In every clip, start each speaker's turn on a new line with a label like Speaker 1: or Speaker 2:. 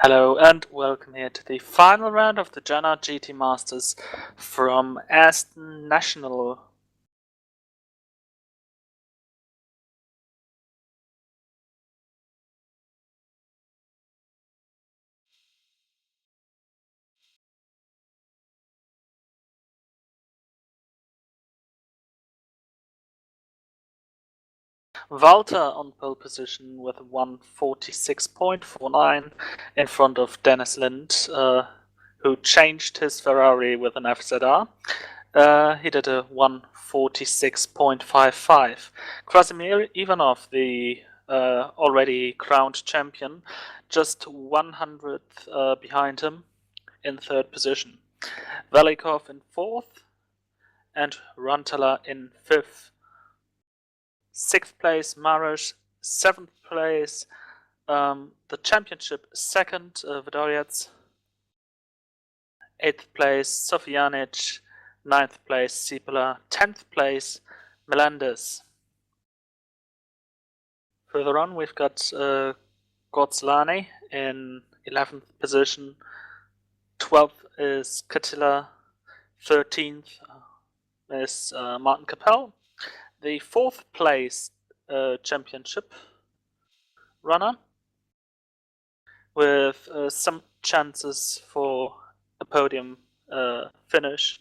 Speaker 1: Hello and welcome here to the final round of the Jana GT Masters from Aston National. Walter on pole position with 146.49 in front of Dennis Lind, who changed his Ferrari with an FZR. He did a 146.55. Krasimir Ivanov, the already crowned champion, just 100th behind him in third position. Velikov in fourth and Rantala in fifth. Sixth place, Maros. Seventh place, the championship second, Vidorets. Eighth place, Sofjanic. Ninth place, Sipala. 10th place, Melendez. Further on, we've got Gorzlani in 11th position. 12th is Katila. 13th is Martin Capel. The fourth place championship runner with some chances for a podium finish.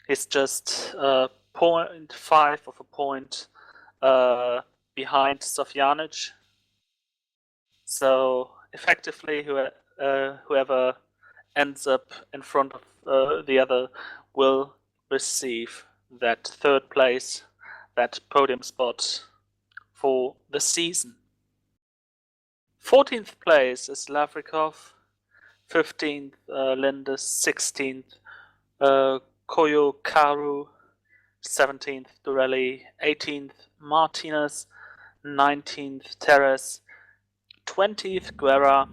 Speaker 1: He's just 0.5 of a point behind Sofjanic. So effectively, whoever ends up in front of the other will receive that third place, that podium spot for the season. 14th place is Lavrikov, 15th Lindes, 16th Koyo Karu, 17th Durelli, 18th Martinez, 19th Teres, 20th Guerra,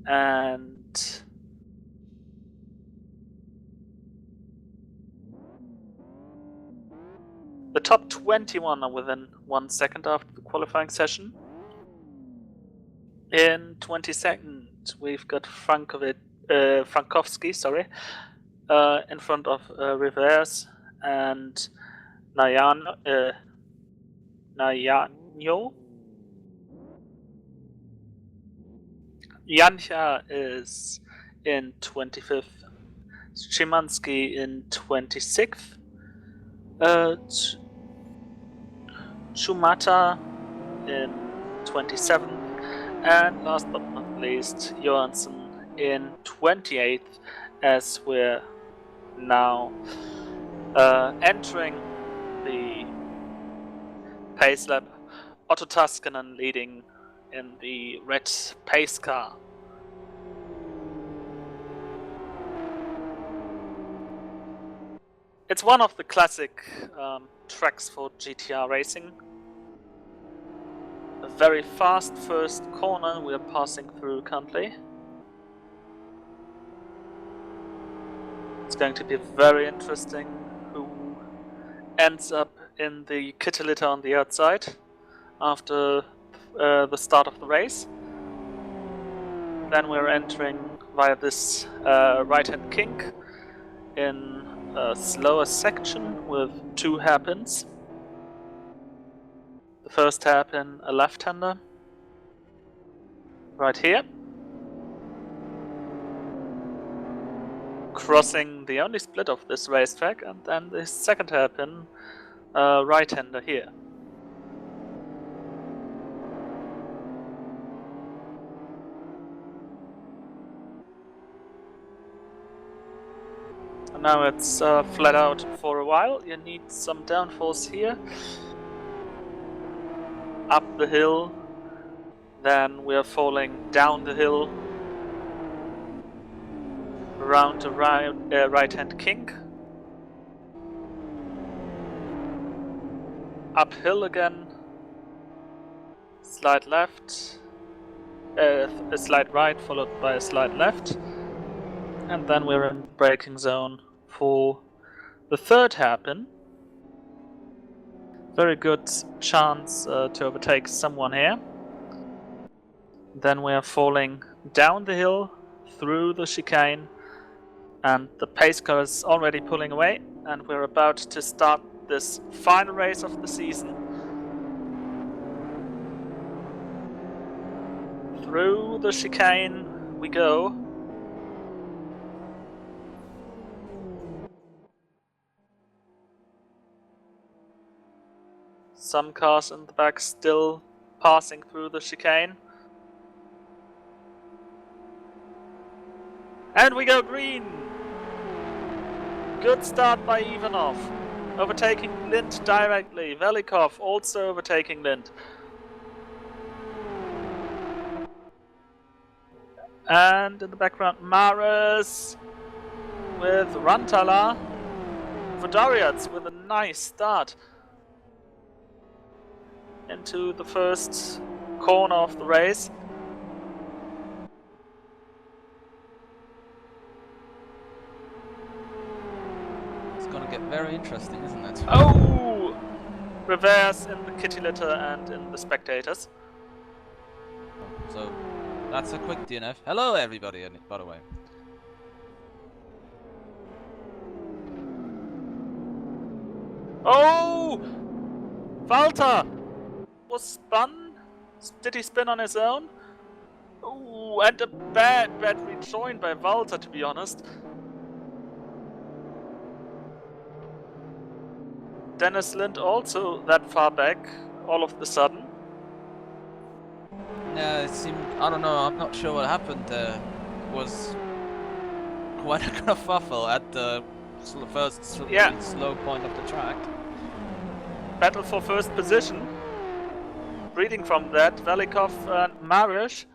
Speaker 1: and the top 21 are within 1 second after the qualifying session. In 22nd, we've got Frankowski, in front of Rivers and Nayanyo. Yancha is in 25th, Szymanski in 26th, Chumata in 27th, and last but not least, Johansson in 28th, as we're now entering the pace lap. Otto Taskanen leading in the red pace car. It's one of the classic tracks for GTR racing. A very fast first corner we are passing through currently. It's going to be very interesting who ends up in the Kittelita on the outside after the start of the race. Then we're entering via this right-hand kink in a slower section with 2 hairpins. The first hairpin, a left-hander, right here. Crossing the only split of this racetrack, and then the second hairpin, right-hander here. And now it's flat out for a while. You need some downforce here. Up the hill, then we are falling down the hill, around the right-hand kink, uphill again, slide left, a slide right followed by a slide left, and then we're in braking zone for the third hairpin. Very good chance to overtake someone here. Then we are falling down the hill, through the chicane, and the pace car is already pulling away, and we're about to start this final race of the season. Through the chicane we go. Some cars in the back still passing through the chicane. And we go green! Good start by Ivanov. Overtaking Lind directly. Velikov also overtaking Lind. And in the background, Maris with Rantala. Vodariats with a nice start into the first corner of the race.
Speaker 2: It's gonna get very interesting, isn't it?
Speaker 1: Oh! Reverse in the kitty litter and in the spectators.
Speaker 2: So that's a quick DNF. Hello everybody, by the way.
Speaker 1: Oh! Walter was spun. Did he spin on his own? Oh, and a bad rejoin by Walter, to be honest. Dennis Lind also that far back, all of the sudden.
Speaker 2: Yeah, it seemed, I don't know, I'm not sure what happened there. It was quite a kerfuffle at the first slow point of the track.
Speaker 1: Battle for first position. Reading from that, Velikov and Marish.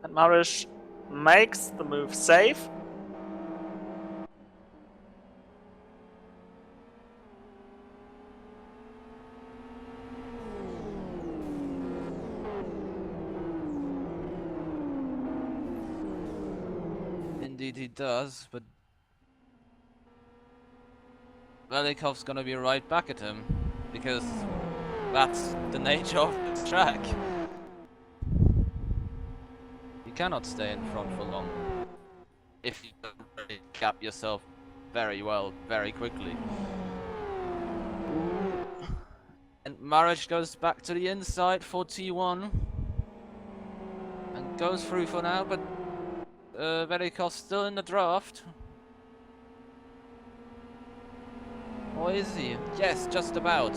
Speaker 1: And Marish makes the move safe.
Speaker 2: Indeed he does, but Velikov's gonna be right back at him, because that's the nature of this track. You cannot stay in front for long if you don't really gap yourself very well, very quickly. And Maric goes back to the inside for T1 and goes through for now, but Velikov's still in the draft. Or is he? Yes, just about.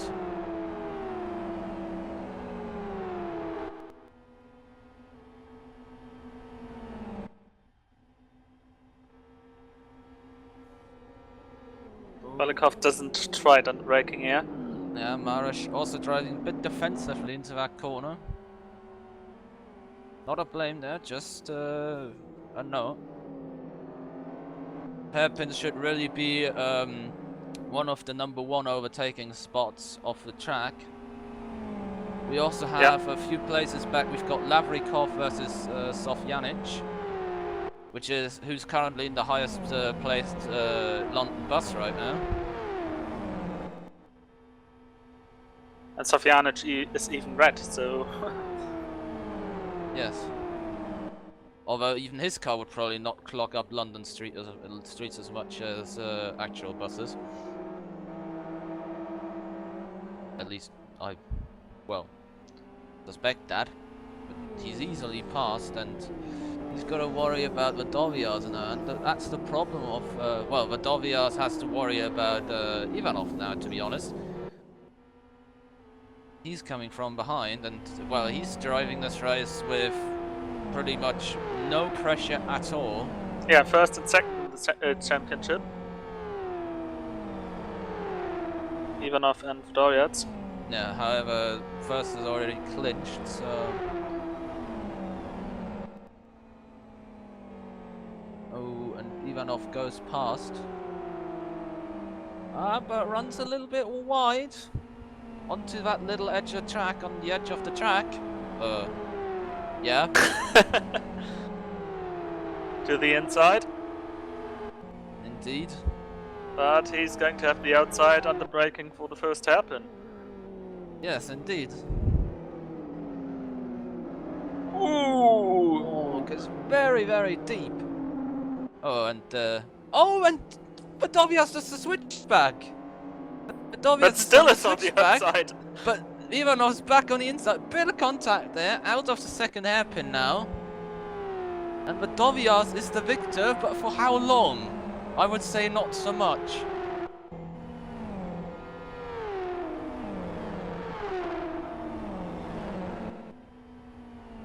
Speaker 1: Velikov doesn't try it on the braking here.
Speaker 2: Yeah, Maric also driving a bit defensively into that corner. Not a blame there, just a no. Hairpins should really be one of the #1 overtaking spots of the track. We also have a few places back. We've got Lavrikov versus Sofjanic, who's currently in the highest placed London bus right now.
Speaker 1: And Sofjanic is even red, so
Speaker 2: yes. Although even his car would probably not clog up London streets as much as actual buses. At least I, well, suspect that. But he's easily passed, and he's got to worry about Vadovias now, and that's the problem of, well, Vadovias has to worry about Ivanov now, to be honest. He's coming from behind, and, well, he's driving this race with pretty much no pressure at all.
Speaker 1: Yeah, first and second in the championship. Ivanov and Doriats.
Speaker 2: Yeah, however, first is already clinched, so... Oh, and Ivanov goes past. But runs a little bit wide onto that little edge of track, on the edge of the track. Yeah.
Speaker 1: To the inside.
Speaker 2: Indeed.
Speaker 1: But he's going to have the outside under braking for the first hairpin.
Speaker 2: Yes, indeed.
Speaker 1: Ooh!
Speaker 2: Oh, it goes very, very deep. Oh, and Vadovias does the switchback.
Speaker 1: But still it's on the outside.
Speaker 2: But Ivanov's back on the inside. Bit of contact there, out of the second hairpin now. And Vadovias is the victor, but for how long? I would say not so much.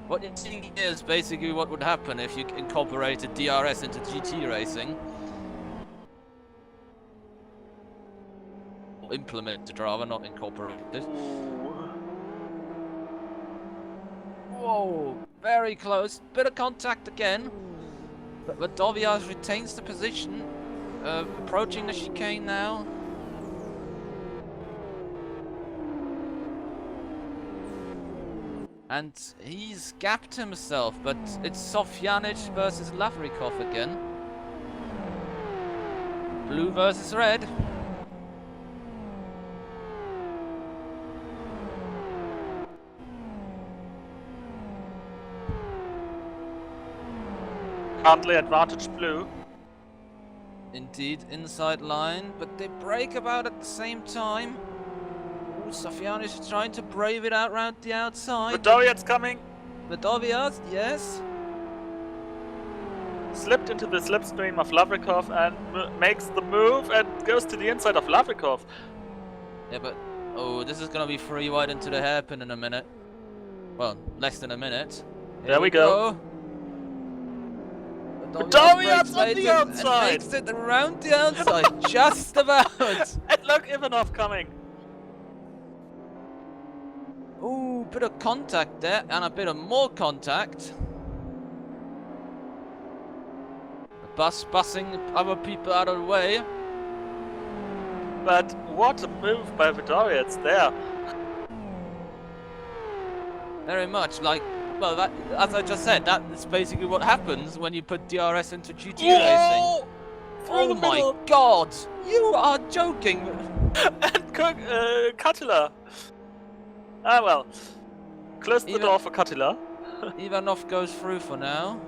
Speaker 2: What you're seeing here is basically what would happen if you incorporated DRS into GT racing. Or implemented rather, not incorporated. Whoa, very close. Bit of contact again. But Vadovias retains the position. Approaching the chicane now. And he's gapped himself, but it's Sofjanic versus Lavrikov again. Blue versus red.
Speaker 1: Currently advantage blue.
Speaker 2: Indeed, inside line, but they break about at the same time. Sofjanic is trying to brave it out round the outside.
Speaker 1: Vadovias coming.
Speaker 2: Vadovias, yes.
Speaker 1: Slipped into the slipstream of Lavrikov and makes the move and goes to the inside of Lavrikov.
Speaker 2: Yeah, but oh, this is gonna be free wide into the hairpin in a minute. Well, less than a minute.
Speaker 1: There we go.
Speaker 2: Vadovias
Speaker 1: on the outside.
Speaker 2: And makes it around the outside, just about.
Speaker 1: And look, Ivanov coming.
Speaker 2: Ooh, bit of contact there, and a bit of more contact. The bus bussing other people out of the way.
Speaker 1: But what a move by Vadovias there.
Speaker 2: Very much like, well, that, as I just said, that is basically what happens when you put DRS into GT racing. Oh my god! You are joking!
Speaker 1: And Kattila. Ah well. Close the door for Kattila.
Speaker 2: Ivanov goes through for now.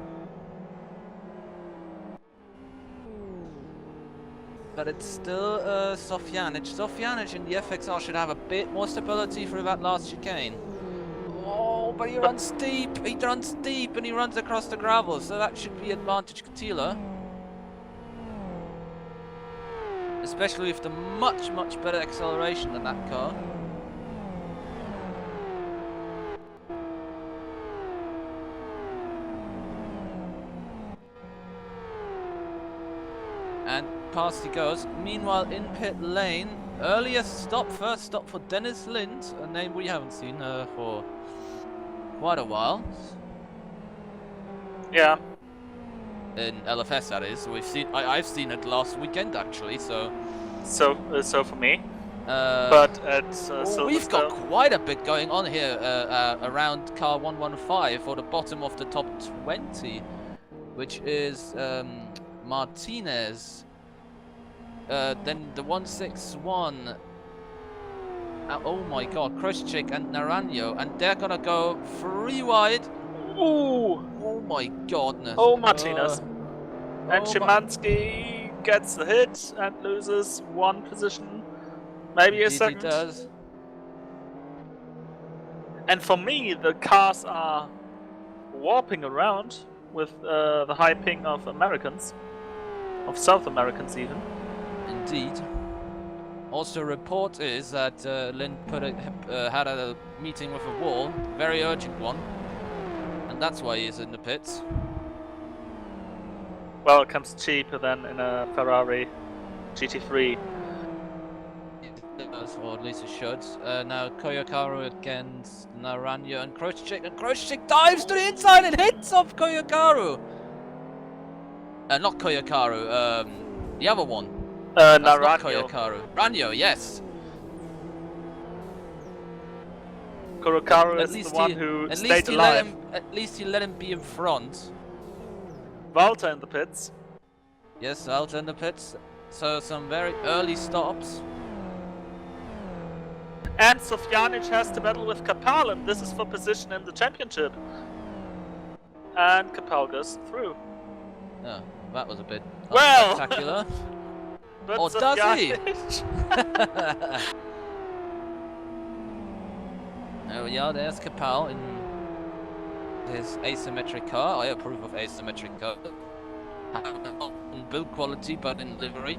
Speaker 2: But it's still Sofjanic. Sofjanic in the FXR should have a bit more stability through that last chicane. Oh, but he runs deep, and he runs across the gravel, so that should be advantage Kattila. Especially with the much, much better acceleration than that car. And past he goes. Meanwhile, in pit lane, first stop for Dennis Lind, a name we haven't seen for quite a while.
Speaker 1: Yeah.
Speaker 2: In LFS, that is. I've seen it last weekend actually. So
Speaker 1: for me.
Speaker 2: But
Speaker 1: at
Speaker 2: we've got quite a bit going on here around car 115 for the bottom of the top 20, which is Martinez. Then the 161. Oh my god, Krzyzczyk and Naranjo, and they're gonna go 3 wide.
Speaker 1: Ooh!
Speaker 2: Oh my godness.
Speaker 1: Oh, Martinez. And Szymanski gets the hit and loses 1 position. Maybe a second.
Speaker 2: He does.
Speaker 1: And for me, the cars are warping around with the high ping of Americans. Of South Americans even.
Speaker 2: Indeed. Also, report is that Lind had a meeting with a wall, very urgent one, and that's why he's in the pits.
Speaker 1: Well, it comes cheaper than in a Ferrari GT3.
Speaker 2: It does, or at least it should. Now Koyakaru against Naranjo and Krzyzczyk dives to the inside and hits off Koyakaru. Not Koyakaru, the other one.
Speaker 1: Naranjo.
Speaker 2: Ranjo, yes.
Speaker 1: Koyakaru is the one who stayed alive.
Speaker 2: At least he let him be in front.
Speaker 1: Walter in the pits.
Speaker 2: Yes, Walter in the pits. So some very early stops.
Speaker 1: And Sofjanic has to battle with Kapal, and this is for position in the championship. And Capel goes through.
Speaker 2: Oh, that was a bit
Speaker 1: Well,
Speaker 2: spectacular.
Speaker 1: but
Speaker 2: Or does he? Oh yeah, there's Capel in his asymmetric car. I approve of asymmetric car. Not in build quality, but in livery.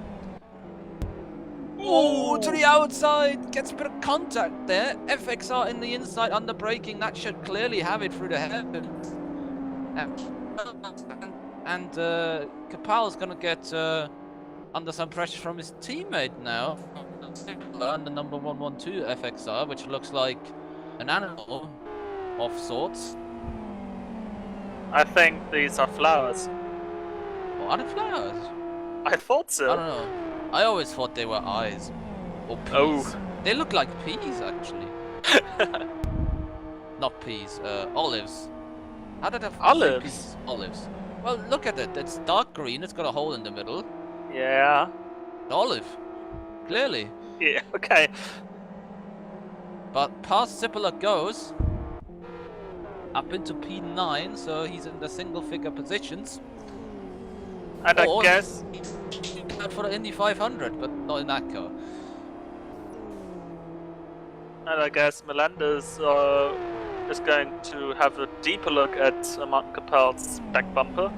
Speaker 2: Oh, to the outside! Gets a bit of contact there. FXR in the inside, under braking. That should clearly have it through the heavens. And Capel's gonna get under some pressure from his teammate now. Under number 112 FXR, which looks like an animal of sorts.
Speaker 1: I think these are flowers.
Speaker 2: Oh, are they flowers?
Speaker 1: I thought so.
Speaker 2: I don't know. I always thought they were eyes. Or peas.
Speaker 1: Oh.
Speaker 2: They look like peas, actually. Not peas, olives. How did I say
Speaker 1: Olives?
Speaker 2: peas? Olives. Well, look at it. It's dark green. It's got a hole in the middle.
Speaker 1: Yeah.
Speaker 2: Olive. Clearly.
Speaker 1: Yeah, okay.
Speaker 2: But past Zippler goes up into P9, so he's in the single figure positions.
Speaker 1: And I guess
Speaker 2: for the Indy 500, but not in that car.
Speaker 1: And I guess Melendez is going to have a deeper look at Martin Capel's back bumper.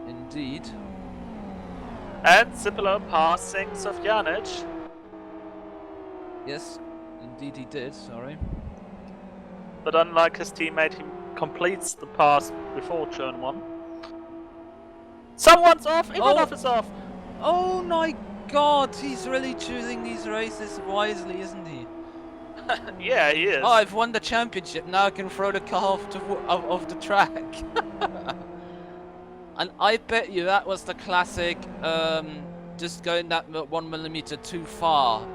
Speaker 2: Indeed.
Speaker 1: And Zippler passing Sofjanic.
Speaker 2: Yes, indeed he did, sorry.
Speaker 1: But unlike his teammate, he completes the pass before turn 1. Someone's off! Ivanov is off!
Speaker 2: Oh my god, he's really choosing these races wisely, isn't he?
Speaker 1: Yeah, he is.
Speaker 2: Oh, I've won the championship, now I can throw the car off the track. And I bet you that was the classic, just going that 1 millimeter too far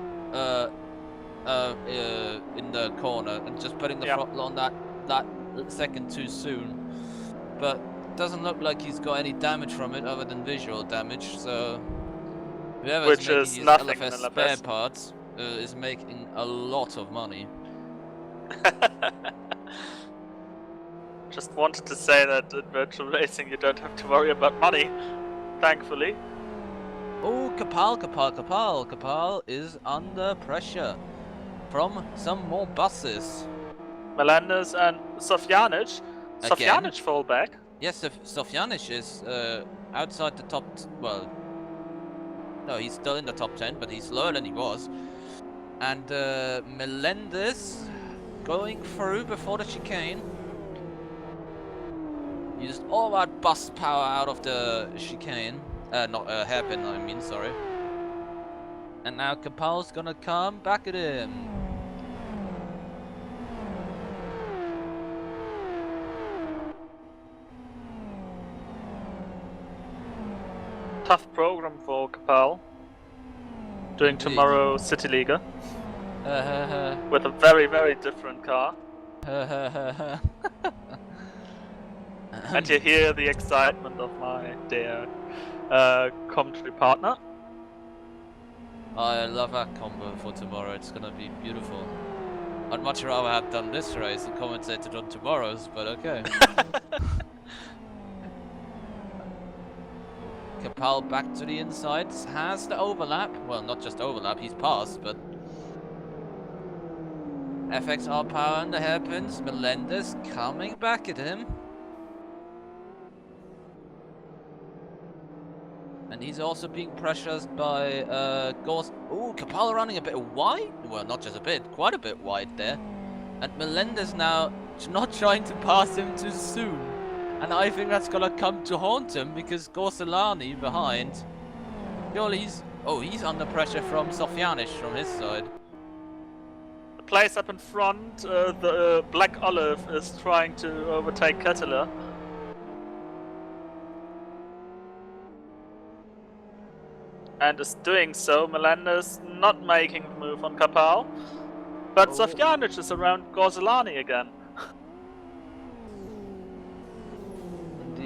Speaker 2: in the corner and just putting the throttle on that second too soon. But doesn't look like he's got any damage from it other than visual damage, so whoever's making his LFS spare parts is making a lot of money.
Speaker 1: Just wanted to say that in virtual racing you don't have to worry about money, thankfully.
Speaker 2: Oh, Capel is under pressure from some more buses.
Speaker 1: Melendez and Sofjanic. Sofjanic fall back.
Speaker 2: Yes, Sofjanic is outside the top. Well, no, he's still in the top 10, but he's lower than he was. And Melendez going through before the chicane. Used all that bus power out of the chicane. Not hairpin, I mean, sorry. And now Capel's gonna come back at him.
Speaker 1: Tough program for Capel. Doing tomorrow City Liga. With a very, very different car. And you hear the excitement of my dear commentary partner.
Speaker 2: I love that combo for tomorrow, it's gonna be beautiful. I'd much rather have done this race and commentated on tomorrow's, but okay. Capel back to the inside, has the overlap. Well, not just overlap, he's passed, but... FXR power and the hairpins, Melendez coming back at him. And he's also being pressured by Gors. Ooh, Capel running a bit wide. Well, not just a bit, quite a bit wide there. And Melendez now not trying to pass him too soon. And I think that's gonna come to haunt him because Gorselani behind. Surely he's under pressure from Sofjanic from his side.
Speaker 1: The place up in front, the Black Olive is trying to overtake Kettler. And is doing so. Melendez not making the move on Capel. But Sofjanic is around Gorselani again.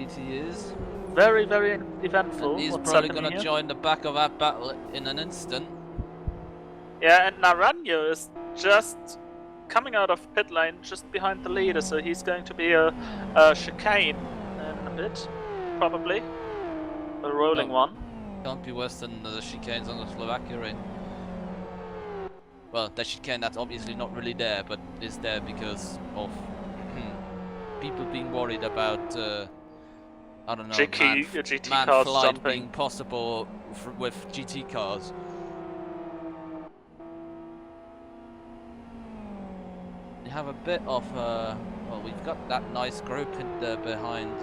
Speaker 2: Indeed he is.
Speaker 1: Very, very eventful.
Speaker 2: And he's
Speaker 1: what's
Speaker 2: probably
Speaker 1: happening
Speaker 2: gonna
Speaker 1: here.
Speaker 2: join the back of that battle in an instant.
Speaker 1: Yeah, and Naranjo is just coming out of pit lane just behind the leader, so he's going to be a chicane in a bit, probably. A rolling one.
Speaker 2: Can't be worse than the chicanes on the Slovakia ring. Well, that chicane that's obviously not really there, but is there because of people being worried about, I don't know,
Speaker 1: GT
Speaker 2: man
Speaker 1: cars
Speaker 2: flight
Speaker 1: jumping.
Speaker 2: being possible with GT cars. You have a bit of, well, we've got that nice group in there behind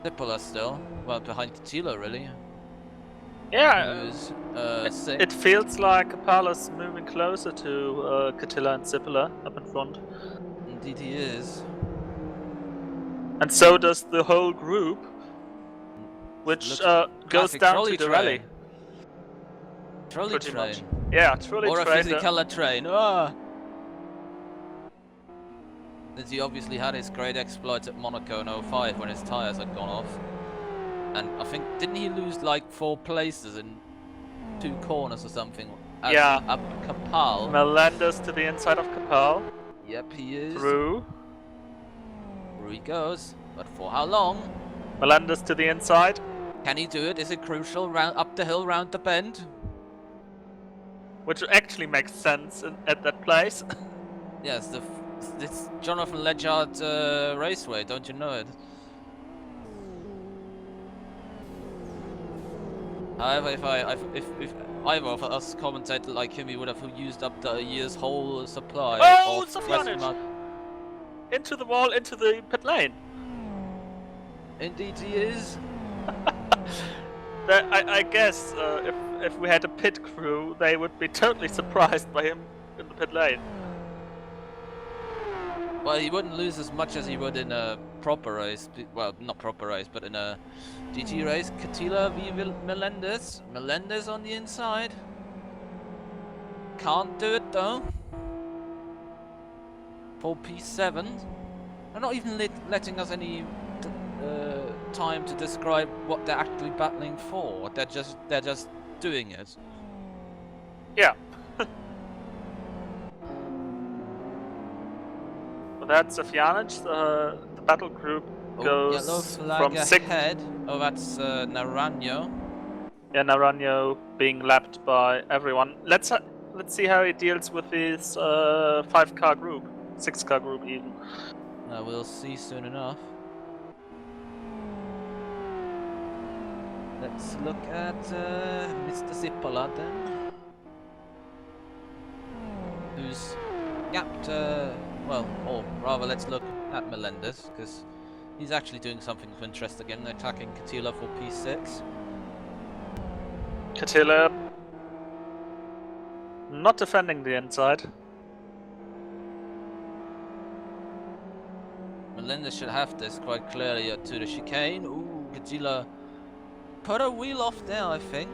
Speaker 2: Tipola still. Well, behind Thilo, really.
Speaker 1: Yeah,
Speaker 2: Who's
Speaker 1: it feels like Kapala's moving closer to Catilla and Zippala up in front.
Speaker 2: Indeed he is.
Speaker 1: And so does the whole group, which goes down to the
Speaker 2: train.
Speaker 1: rally.
Speaker 2: Trolley
Speaker 1: Pretty
Speaker 2: train.
Speaker 1: much. Yeah, trolley
Speaker 2: or
Speaker 1: train.
Speaker 2: a Physicala train. Ah! Since he obviously had his great exploits at Monaco in 05 when his tyres had gone off. And I think, didn't he lose like 4 places in 2 corners or something?
Speaker 1: Yeah.
Speaker 2: Up Kapal.
Speaker 1: Melendez to the inside of Kapal.
Speaker 2: Yep, he is.
Speaker 1: Through
Speaker 2: he goes. But for how long?
Speaker 1: Melendez to the inside.
Speaker 2: Can he do it? Is it crucial? Round up the hill, round the bend?
Speaker 1: Which actually makes sense at that place.
Speaker 2: Yes, it's Jonathan Ledyard Raceway, don't you know it? However, if either of us commentated like him, he would have used up the year's whole supply of
Speaker 1: Sofianic! Into the wall, into the pit lane.
Speaker 2: Indeed he is.
Speaker 1: I guess if we had a pit crew, they would be totally surprised by him in the pit lane.
Speaker 2: Well, he wouldn't lose as much as he would in a proper race. Well, not proper race, but in a GT race. Catilla v Melendez. Melendez on the inside. Can't do it though. For P7. They're not even letting us any time to describe what they're actually battling for. They're just doing it.
Speaker 1: Yeah. Well, that's Sofianic. The battle group goes
Speaker 2: yellow flag
Speaker 1: from
Speaker 2: ahead. Oh, that's Naranjo.
Speaker 1: Yeah, Naranjo being lapped by everyone. Let's see how he deals with his 5-car group, 6-car group even.
Speaker 2: We'll see soon enough. Let's look at Mr. Zippala then, who's gapped, well, or rather let's look at Melendez, because he's actually doing something of interest again, attacking Catilla for P6.
Speaker 1: Catilla not defending the inside.
Speaker 2: Melendez should have this quite clearly to the chicane. Ooh, Catilla put a wheel off there, I think.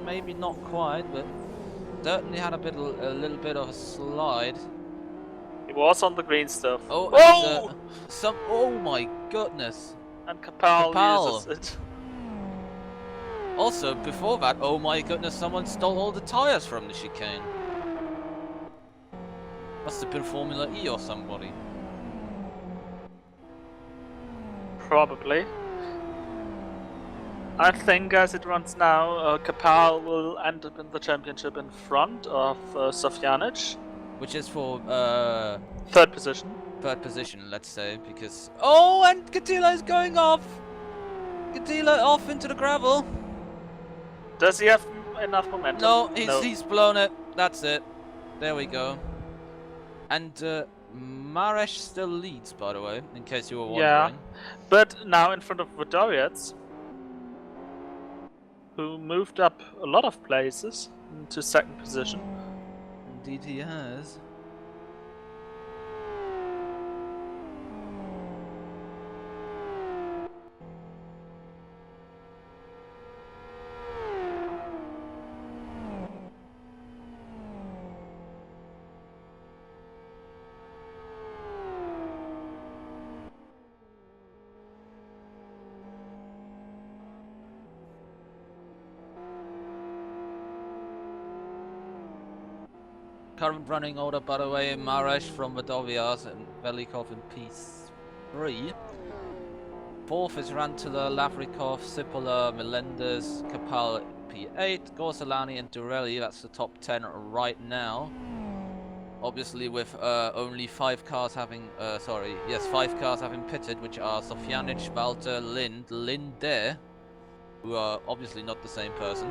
Speaker 2: Maybe not quite, but certainly had a little bit of a slide.
Speaker 1: He was on the green stuff.
Speaker 2: Oh, and, oh my goodness!
Speaker 1: And Kapal uses it.
Speaker 2: Also, before that, oh my goodness, someone stole all the tires from the chicane. Must have been Formula E or somebody.
Speaker 1: Probably. I think as it runs now, Kapal will end up in the championship in front of Sofianic.
Speaker 2: Which is for
Speaker 1: 3rd position.
Speaker 2: 3rd position, let's say, because... Oh, and Catilla is going off! Catilla off into the gravel.
Speaker 1: Does he have enough momentum?
Speaker 2: No, he's blown it. That's it. There we go. And Maresh still leads, by the way, in case you were wondering.
Speaker 1: Yeah, but now in front of Vodoriats, who moved up a lot of places into 2nd position.
Speaker 2: Indeed he has. Current running order, by the way, Maresh from Vadovias and Velikov in P3. Fourth is Rantula, Lavrikov, Sipola, Melendez, Kapal P8, Gorsalani and Durelli. That's the top 10 right now. Obviously with only 5 cars having, 5 cars having pitted, which are Sofjanic, Walter, Linde, who are obviously not the same person,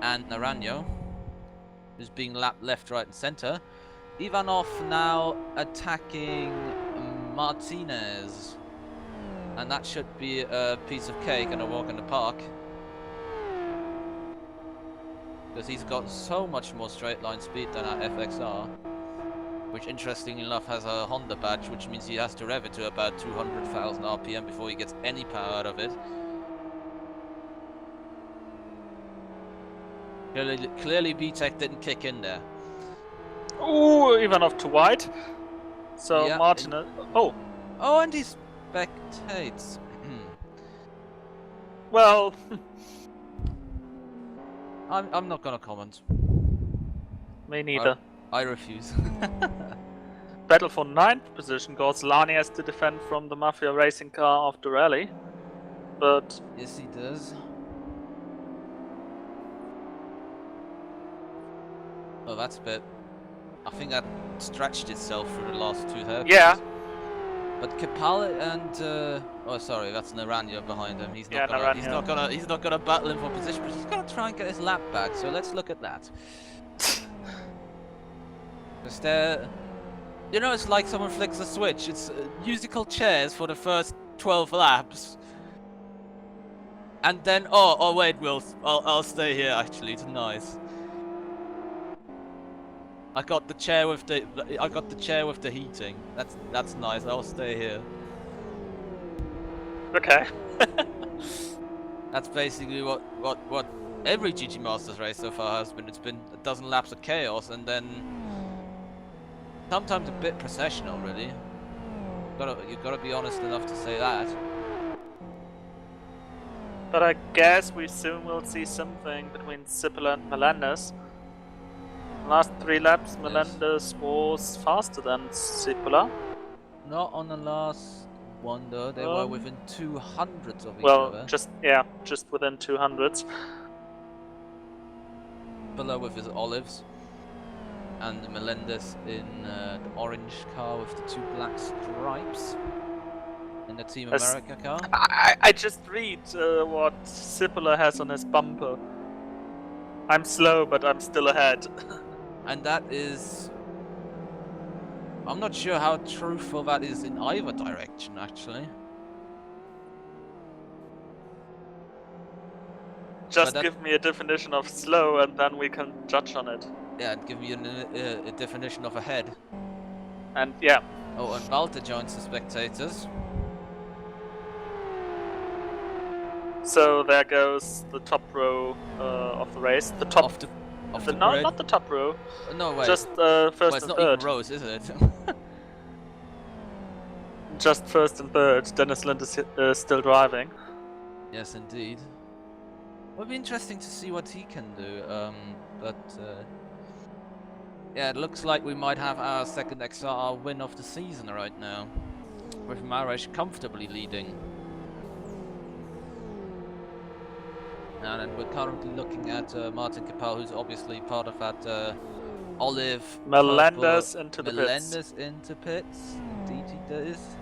Speaker 2: and Naranjo, who's being lapped left, right and center. Ivanov now attacking Martinez. And that should be a piece of cake and a walk in the park. Because he's got so much more straight line speed than our FXR. Which interestingly enough has a Honda badge, which means he has to rev it to about 200,000 RPM before he gets any power out of it. Clearly VTEC didn't kick in there.
Speaker 1: Ooh, Ivanov too wide. So
Speaker 2: yeah,
Speaker 1: Martinez... Oh,
Speaker 2: and he spectates.
Speaker 1: well...
Speaker 2: I'm not gonna comment.
Speaker 1: Me neither.
Speaker 2: I refuse.
Speaker 1: Battle for 9th position. Gorslani has to defend from the Mafia racing car of the rally. But...
Speaker 2: Yes, he does. Oh, that's a bit... I think that stretched itself for the last 2 haircuts.
Speaker 1: Yeah.
Speaker 2: But Kapal and oh sorry, that's Naranjo behind him. He's not gonna battle him for position, but he's gonna try and get his lap back. So let's look at that. Because there, you know, it's like someone flicks a switch. It's musical chairs for the first 12 laps, and then oh wait, I'll stay here. Actually, it's nice. I got the chair with the heating. That's nice. I'll stay here.
Speaker 1: Okay.
Speaker 2: That's basically what every GT Masters race so far has been. It's been a dozen laps of chaos, and then sometimes a bit processional, really. You gotta be honest enough to say that.
Speaker 1: But I guess we soon will see something between Sipola and Melendez. Last 3 laps, Melendez was faster than Sipola.
Speaker 2: Not on the last one though. They were within 200s of each
Speaker 1: Well,
Speaker 2: other.
Speaker 1: just within 200s.
Speaker 2: Below with his olives, and Melendez in the orange car with the 2 black stripes in the Team America car.
Speaker 1: I just read what Sipola has on his bumper. I'm slow, but I'm still ahead.
Speaker 2: And that is... I'm not sure how truthful that is in either direction, actually.
Speaker 1: Just give me a definition of slow and then we can judge on it.
Speaker 2: Yeah, give me a definition of ahead.
Speaker 1: And yeah.
Speaker 2: Oh, and Walter joins the spectators.
Speaker 1: So there goes the top row of the race. The top... No, not the top row.
Speaker 2: No, wait.
Speaker 1: Just first
Speaker 2: it's
Speaker 1: and
Speaker 2: not
Speaker 1: third.
Speaker 2: Even rows, is it?
Speaker 1: Just first and third. Dennis Lind is still driving.
Speaker 2: Yes, indeed. It'll be interesting to see what he can do. Yeah, it looks like we might have our second XR win of the season right now, with Maresh comfortably leading. And then we're currently looking at Martin Kapal, who's obviously part of that olive...
Speaker 1: Melendez into the pits.
Speaker 2: Melendez into pits. Indeed he does.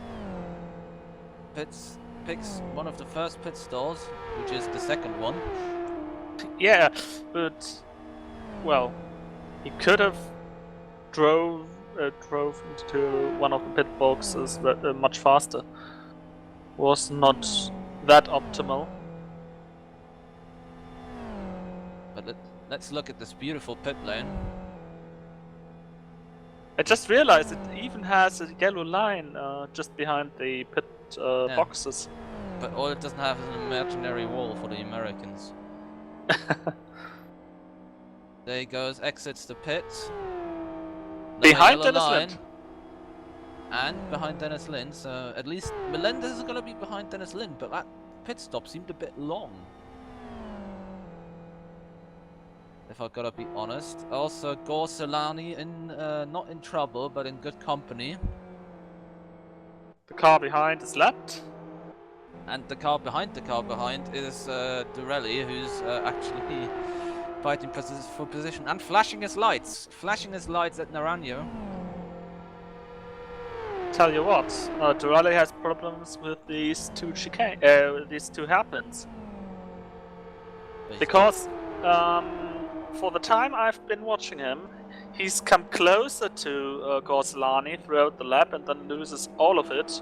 Speaker 2: Picks one of the first pit stalls, which is the second one.
Speaker 1: Yeah, but... Well, he could have drove into one of the pit boxes much faster. Was not that optimal.
Speaker 2: But let's look at this beautiful pit lane.
Speaker 1: I just realized it even has a yellow line just behind the pit boxes.
Speaker 2: But all it doesn't have is an imaginary wall for the Americans. There he goes, exits the pit.
Speaker 1: Behind Dennis Lind.
Speaker 2: And behind Dennis Lind, so at least Melendez is going to be behind Dennis Lind, but that pit stop seemed a bit long. if I gotta be honest. Also, Gorselani in not in trouble, but in good company.
Speaker 1: The car behind is lapped.
Speaker 2: And the car behind is Dorelli, who's actually fighting for position and flashing his lights at Naranjo.
Speaker 1: Tell you what, Durali has problems with these two these two hairpins. Because for the time I've been watching him, he's come closer to Gorselani throughout the lap and then loses all of it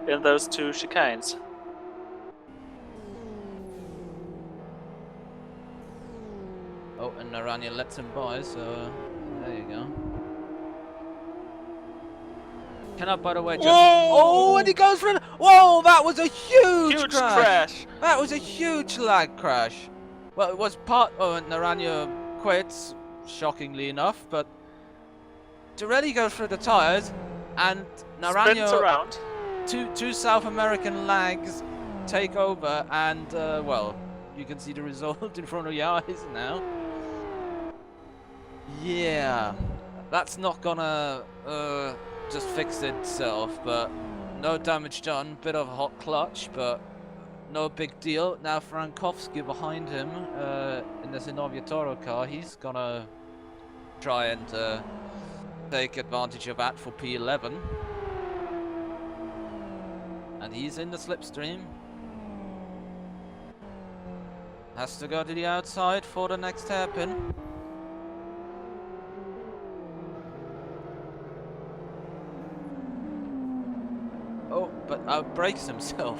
Speaker 1: in those two chicanes.
Speaker 2: Oh, and Naranjo lets him by, so there you go. Can I, by the way, just... Oh, and he goes for it! Whoa, that was a huge crash! That was a huge lag crash. Well, it was part... Oh, and Naranjo quits, shockingly enough, but... Dorelli goes through the tyres, and Naranjo...
Speaker 1: Spins around.
Speaker 2: Two South American lags take over, and, well, you can see the result in front of your eyes now. Yeah, that's not gonna just fix itself, but no damage done. Bit of a hot clutch, but no big deal. Now Frankowski behind him in the Zinovia Toro car. He's gonna try and take advantage of that for P11. And he's in the slipstream. Has to go to the outside for the next hairpin. Oh, but outbrakes himself.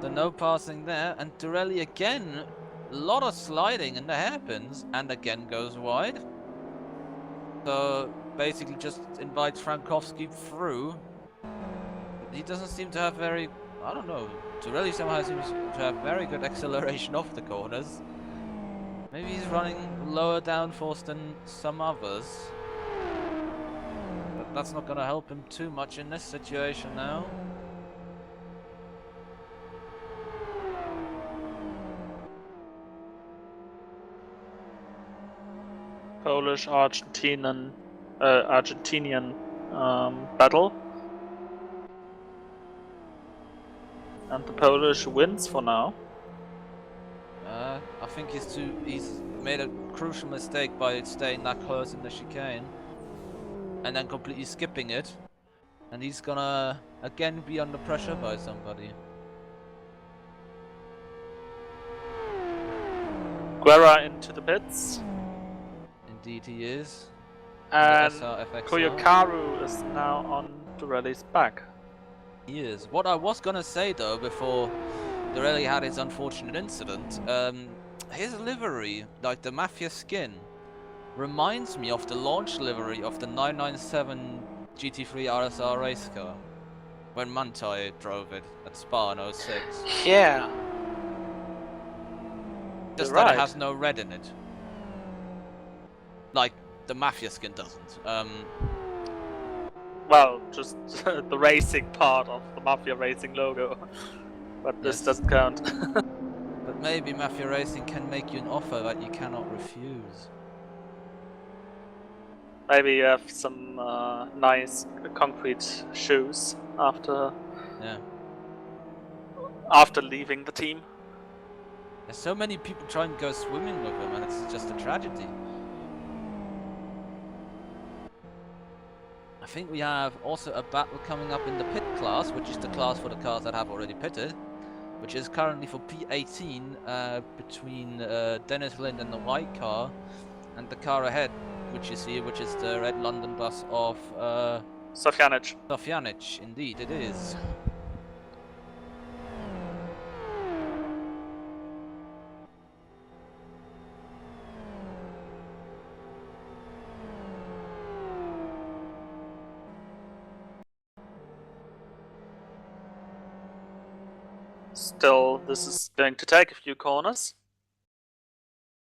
Speaker 2: So no passing there, and Dorelli again, a lot of sliding in the hairpins, and again goes wide. So basically just invites Frankowski through. He doesn't seem to have very, I don't know, Dorelli somehow seems to have very good acceleration off the corners. Maybe he's running lower downforce than some others. That's not going to help him too much in this situation now.
Speaker 1: Polish Argentinian battle, and the Polish wins for now.
Speaker 2: I think he's made a crucial mistake by staying that close in the chicane. And then completely skipping it. And he's gonna again be under pressure by somebody.
Speaker 1: Guerra into the pits.
Speaker 2: Indeed he is.
Speaker 1: And Koyokaru is now on Dorelli's back.
Speaker 2: He is. What I was gonna say though, before Dorelli had his unfortunate incident, his livery, like the Mafia skin, reminds me of the launch livery of the 997 GT3 RSR race car when Mantai drove it at Spa in 06.
Speaker 1: Yeah.
Speaker 2: Just that it has no red in it. Like the Mafia skin doesn't.
Speaker 1: Well, just the racing part of the Mafia Racing logo. But this doesn't count.
Speaker 2: But maybe Mafia Racing can make you an offer that you cannot refuse.
Speaker 1: Maybe you have some nice concrete shoes after leaving the team.
Speaker 2: There's so many people trying to go swimming with him, and it's just a tragedy. I think we have also a battle coming up in the pit class, which is the class for the cars that have already pitted, which is currently for P18 between Dennis Lind and the white car, and the car ahead, which you see, which is the red London bus of
Speaker 1: Sofjanic.
Speaker 2: Sofjanic, indeed it is.
Speaker 1: Still, this is going to take a few corners.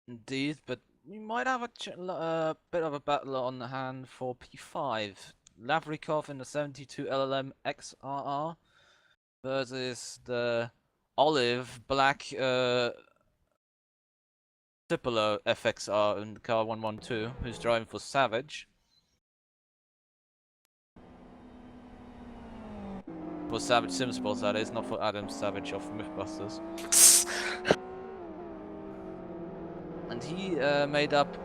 Speaker 2: Indeed, but we might have a bit of a battle on the hand for P5. Lavrikov in the 72 LLM XRR versus the olive black Tipolo FXR in the car 112, who's driving for Savage. For Savage Simsports, that is, not for Adam Savage of Mythbusters. And he made up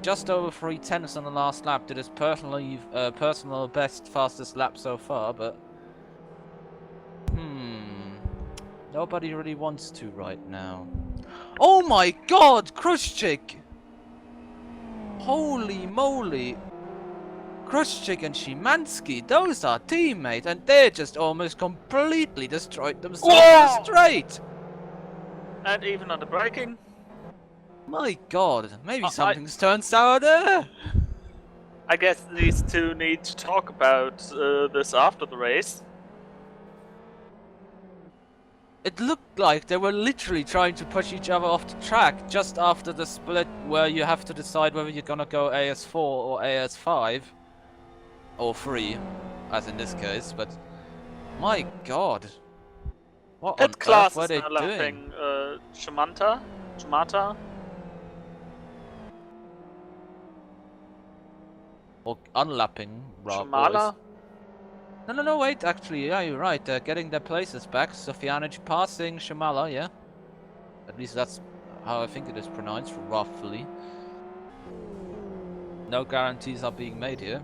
Speaker 2: just over 3/10 on the last lap. Did his personal best fastest lap so far, but nobody really wants to right now. Oh my God, Krushchik! Holy moly! Krushchik and Szymanski, those are teammates, and they just almost completely destroyed themselves in the straight!
Speaker 1: And even on the braking.
Speaker 2: My God, maybe something's turned sour there!
Speaker 1: I guess these two need to talk about this after the race.
Speaker 2: It looked like they were literally trying to push each other off the track just after the split where you have to decide whether you're gonna go AS4 or AS5. Or 3, as in this case, but my God. What on earth were they doing?
Speaker 1: Shimata?
Speaker 2: Or unlapping,
Speaker 1: Shimala?
Speaker 2: No, wait, actually, yeah, you're right. They're getting their places back. Sofjanic passing Shamala, yeah. At least that's how I think it is pronounced, roughly. No guarantees are being made here.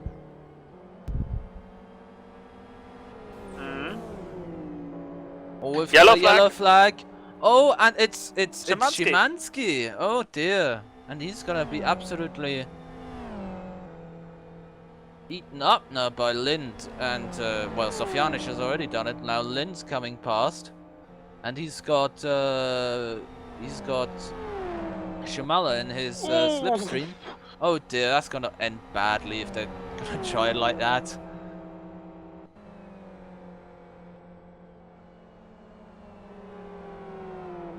Speaker 2: Oh, with the yellow flag. Oh, and it's Szymanski. Oh dear. And he's gonna be absolutely eaten up now by Lind, and well, Sofjanic has already done it. Now Lind's coming past, and he's got Shamala in his slipstream. Oh dear, that's gonna end badly if they're gonna try it like that.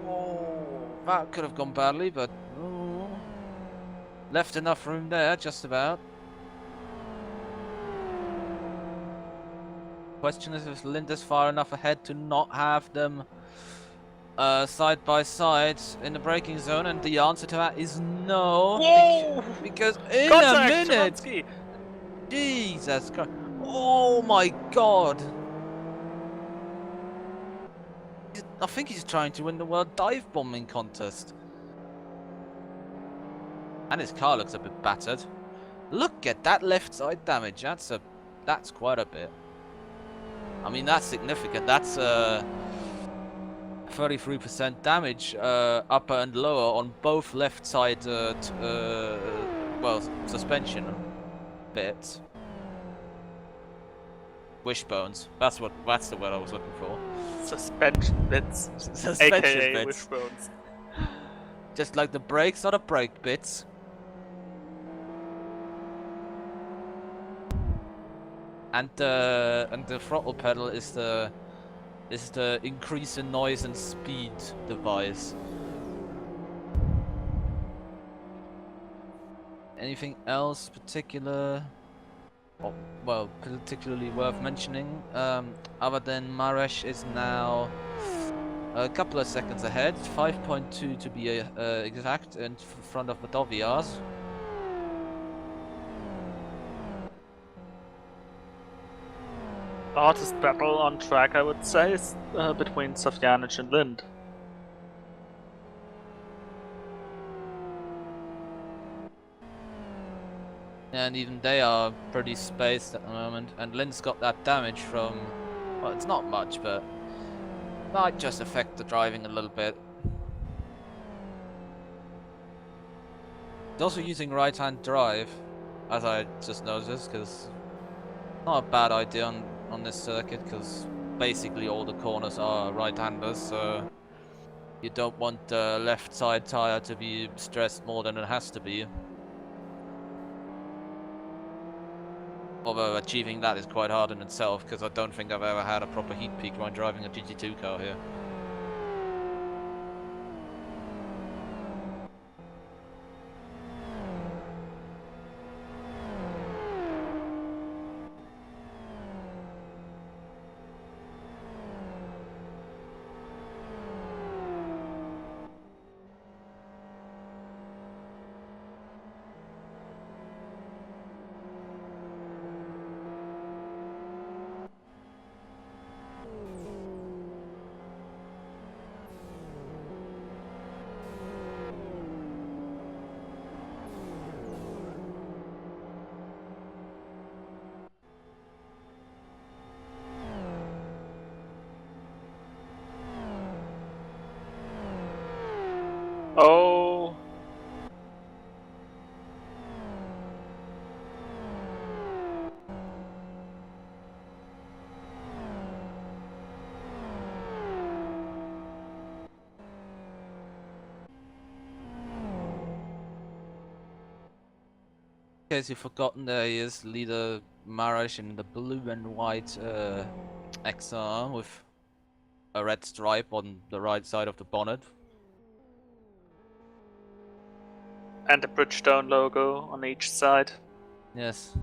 Speaker 2: Oh, that could have gone badly, but left enough room there, just about. Question is if Lind is far enough ahead to not have them side by side in the braking zone, and the answer to that is no. Because in a minute,
Speaker 1: Szymanski.
Speaker 2: Jesus Christ! Oh my God! I think he's trying to win the world dive bombing contest, and his car looks a bit battered. Look at that left side damage. That's quite a bit. I mean, that's significant. That's 33% damage, upper and lower on both left side, well, suspension bits. Wishbones. That's the word I was looking for.
Speaker 1: Suspension bits.
Speaker 2: Suspension
Speaker 1: AKA
Speaker 2: bits.
Speaker 1: wishbones.
Speaker 2: Just like the brakes are the brake bits. And the throttle pedal is the increase in noise and speed device. Anything else particular? Oh, well, particularly worth mentioning, other than Maresh is now a couple of seconds ahead, 5.2 to be exact, in front of Madovias.
Speaker 1: The hottest battle on track, I would say, is between Sofjanic and Lind.
Speaker 2: And even they are pretty spaced at the moment. And Lind's got that damage from, well, it's not much, but might just affect the driving a little bit. He's also using right-hand drive, as I just noticed, because not a bad idea on this circuit, because basically all the corners are right-handers, so you don't want the left side tire to be stressed more than it has to be. Although achieving that is quite hard in itself, because I don't think I've ever had a proper heat peak when driving a GT2 car here. case you've forgotten, there he is, leader Marash in the blue and white XR with a red stripe on the right side of the bonnet.
Speaker 1: And the Bridgestone logo on each side.
Speaker 2: Yes.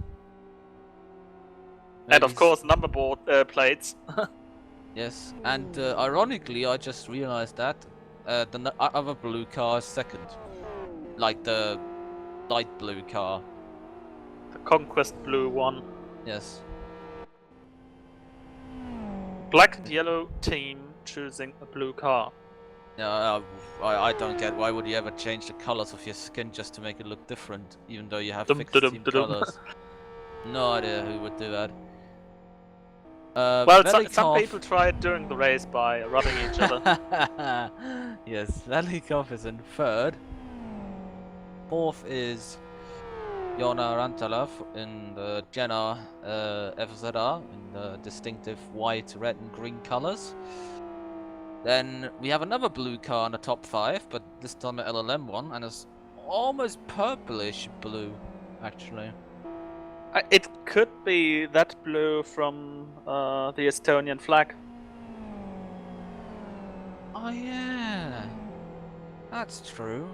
Speaker 1: And of course, number board plates.
Speaker 2: Yes, and ironically, I just realized that the other blue car is second. Like the light blue car.
Speaker 1: The Conquest blue one.
Speaker 2: Yes.
Speaker 1: Black and yellow team choosing a blue car.
Speaker 2: Yeah, I don't get why would you ever change the colors of your skin just to make it look different, even though you have fixed team colors. No idea who would do that.
Speaker 1: Well, some people try it during the race by rubbing each other.
Speaker 2: Yes, Velikov is in third. Fourth is Jona Rantalov in the Jenna FZR in the distinctive white, red and green colors. Then we have another blue car in the top 5, but this time an LLM one, and it's almost purplish blue, actually.
Speaker 1: It could be that blue from the Estonian flag.
Speaker 2: Oh yeah, that's true.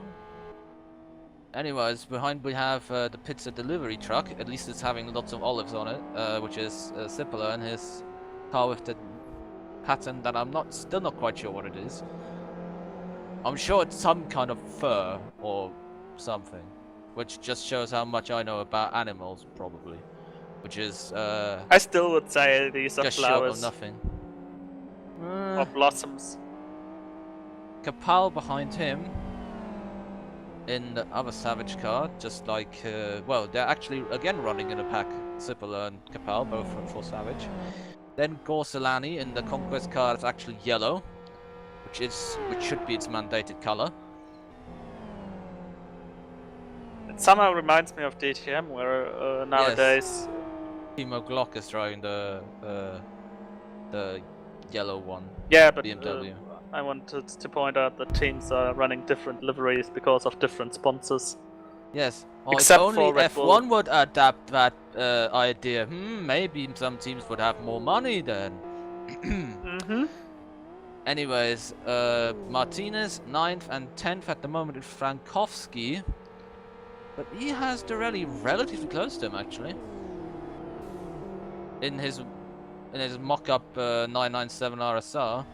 Speaker 2: Anyways, behind we have the pizza delivery truck. At least it's having lots of olives on it, which is Sipala and his car with the pattern that I'm still not quite sure what it is. I'm sure it's some kind of fur or something, which just shows how much I know about animals, probably. Which is
Speaker 1: I still would say these are
Speaker 2: just
Speaker 1: flowers.
Speaker 2: Short or nothing.
Speaker 1: Or blossoms.
Speaker 2: Kapal behind him in the other Savage car, just like, well, they're actually again running in a pack, Sipala and Kapal, both for Savage. Then Gorsalani in the Conquest car that's actually yellow, which should be its mandated color.
Speaker 1: It somehow reminds me of DTM, where nowadays...
Speaker 2: Yes. Timo Glock is driving the yellow one.
Speaker 1: Yeah, but
Speaker 2: BMW.
Speaker 1: I wanted to point out that teams are running different liveries because of different sponsors.
Speaker 2: Yes. Oh,
Speaker 1: Except
Speaker 2: if only
Speaker 1: for Red
Speaker 2: F1
Speaker 1: Bull.
Speaker 2: would adapt that idea. Maybe some teams would have more money then. Anyways, Martinez 9th and 10th at the moment is Frankowski. But he has the rally relatively close to him, actually. In his mock-up 997 RSR.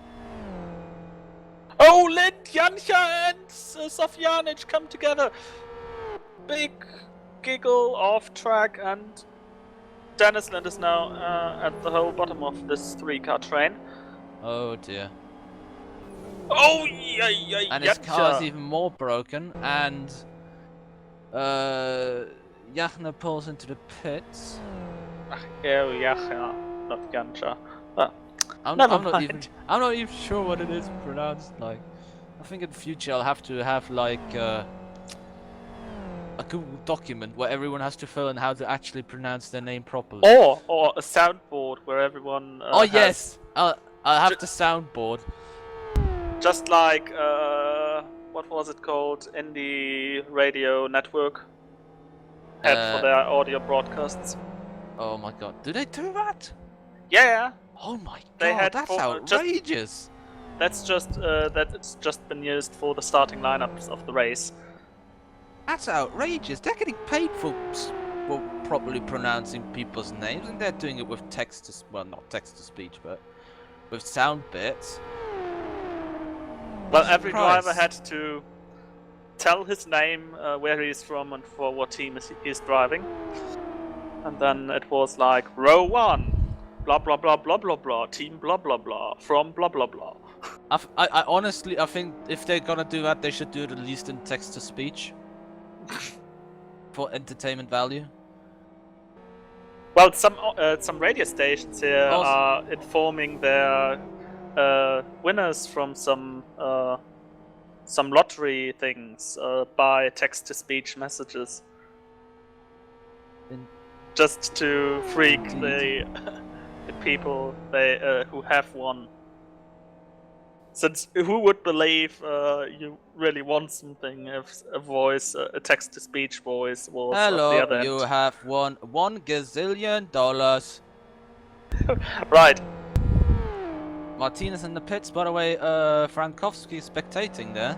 Speaker 1: Oh, Lind, Janša and Sofjanic come together. Big giggle off track, and Dennis Lind is now at the whole bottom of this 3-car train.
Speaker 2: Oh dear.
Speaker 1: Oh yeah.
Speaker 2: And his car is even more broken, and Jachner pulls into the pits.
Speaker 1: Yeah, not Janša.
Speaker 2: I'm not even sure what it is pronounced like. I think in the future I'll have to have like a Google document where everyone has to fill in how to actually pronounce their name properly.
Speaker 1: Or a soundboard where everyone.
Speaker 2: Yes, I'll have the soundboard.
Speaker 1: Just like what was it called in the radio network? Had for their audio broadcasts.
Speaker 2: Oh my god, do they do that?
Speaker 1: Yeah.
Speaker 2: Oh my god, that's outrageous.
Speaker 1: That's just that it's just been used for the starting lineups of the race.
Speaker 2: That's outrageous. They're getting paid for properly pronouncing people's names, and they're doing it with text to not text to speech, but with sound bits.
Speaker 1: Well, every driver had to tell his name, where he is from, and for what team he's driving. And then it was like row 1. Blah blah blah blah blah blah, team blah blah blah, from blah blah blah.
Speaker 2: I honestly, I think if they're gonna do that, they should do it at least in text to speech. For entertainment value.
Speaker 1: Well, some radio stations here are informing their winners from some lottery things by text to speech messages. Just to freak the people who have won. Since who would believe you really want something if a voice, a text-to-speech voice, was at the
Speaker 2: Hello,
Speaker 1: other
Speaker 2: you
Speaker 1: end?
Speaker 2: have won $1 gazillion.
Speaker 1: Right.
Speaker 2: Martinez in the pits, by the way, Frankowski spectating there.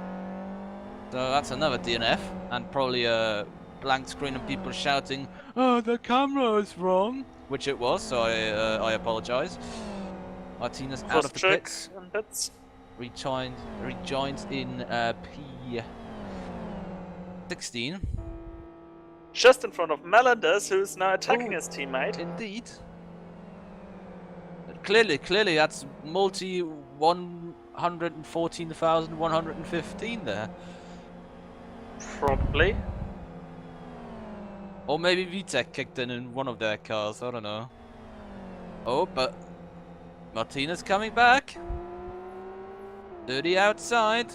Speaker 2: So that's another DNF, and probably a blank screen and people shouting, "Oh, the camera is wrong," which it was, so I apologize. Martinez out of the pits.
Speaker 1: And pits.
Speaker 2: Rejoins in P16.
Speaker 1: Just in front of Melendez, who's now attacking his teammate.
Speaker 2: Indeed. Clearly that's multi 114,115 there.
Speaker 1: Probably.
Speaker 2: Or maybe VTech kicked in one of their cars, I don't know. Oh, but Martinez coming back. Dirty outside.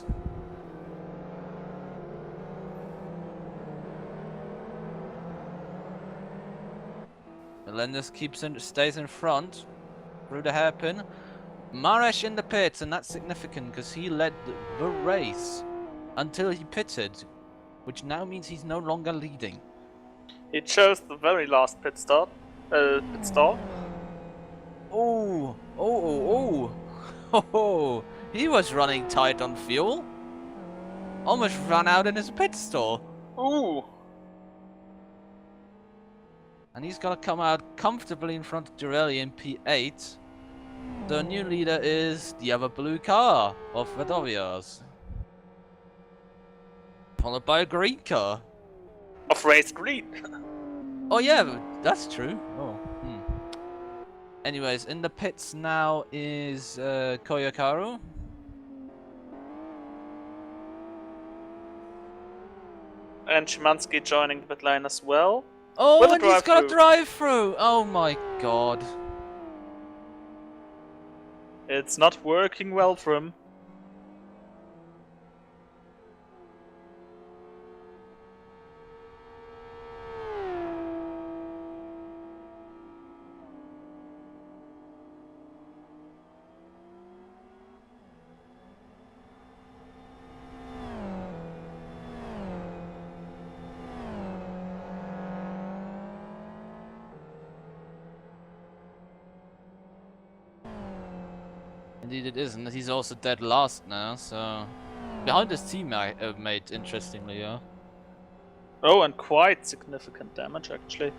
Speaker 2: Melendez stays in front through the hairpin. Maresh in the pits, and that's significant because he led the race until he pitted, which now means he's no longer leading.
Speaker 1: He chose the very last pit stop.
Speaker 2: Oh, he was running tight on fuel. Almost ran out in his pit stall.
Speaker 1: Ooh.
Speaker 2: And he's gonna come out comfortably in front of Girelli in P8. The new leader is the other blue car of Vadovia's. Followed by a green car.
Speaker 1: Of race green.
Speaker 2: Oh yeah, that's true. Oh. Anyways, in the pits now is Koyakaru.
Speaker 1: And Szymanski joining the pit lane as well.
Speaker 2: Oh, and he's got a drive-through! Oh my god.
Speaker 1: It's not working well for him.
Speaker 2: Indeed it is, and he's also dead last now, so... Behind his teammate, interestingly, yeah.
Speaker 1: Oh, and quite significant damage, actually.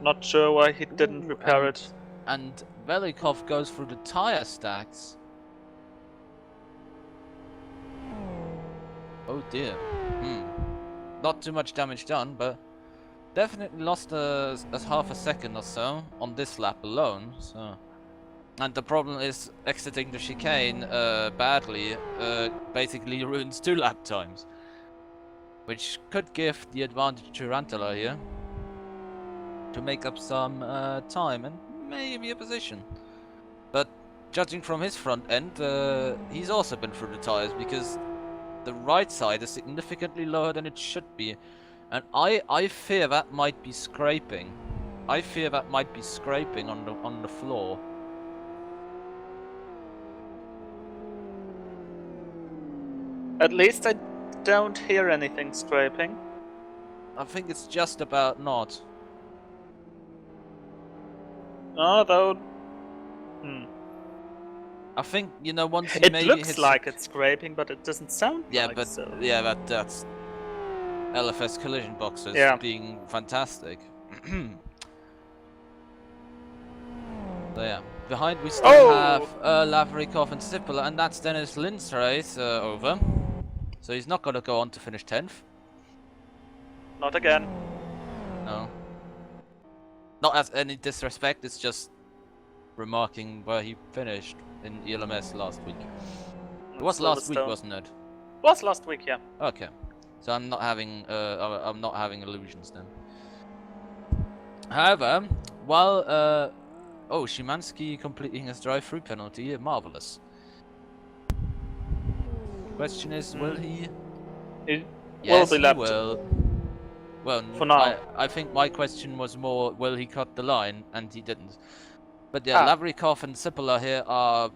Speaker 1: Not sure why he didn't repair it.
Speaker 2: And Velikov goes through the tire stacks. Oh dear. Not too much damage done, but... Definitely lost as half a second or so on this lap alone, so... And the problem is exiting the chicane badly basically ruins 2 lap times. Which could give the advantage to Rantala here. To make up some time and maybe a position. But judging from his front end, he's also been through the tires because the right side is significantly lower than it should be. And I fear that might be scraping. I fear that might be scraping on the floor.
Speaker 1: At least I don't hear anything scraping.
Speaker 2: I think it's just about not.
Speaker 1: Although...
Speaker 2: I think, you know, once he
Speaker 1: it
Speaker 2: maybe
Speaker 1: looks
Speaker 2: hits...
Speaker 1: like it's scraping, but it doesn't sound like
Speaker 2: but
Speaker 1: so.
Speaker 2: Yeah, that's LFS collision boxes being fantastic. So yeah, behind we still have Lavrikov and Sippel, and that's Dennis Lind's race over. So he's not gonna go on to finish 10th.
Speaker 1: Not again.
Speaker 2: No. Not as any disrespect, it's just remarking where he finished in ELMS last week. It was last week, wasn't it?
Speaker 1: Was last week, yeah.
Speaker 2: Okay. So I'm not having illusions then. However, while Szymanski completing his drive-through penalty, marvelous. Question is, will he?
Speaker 1: Yes, will be left.
Speaker 2: He will. Well,
Speaker 1: for now.
Speaker 2: I think my question was more, will he cut the line? And he didn't. But yeah, Lavrikov and Sippel here are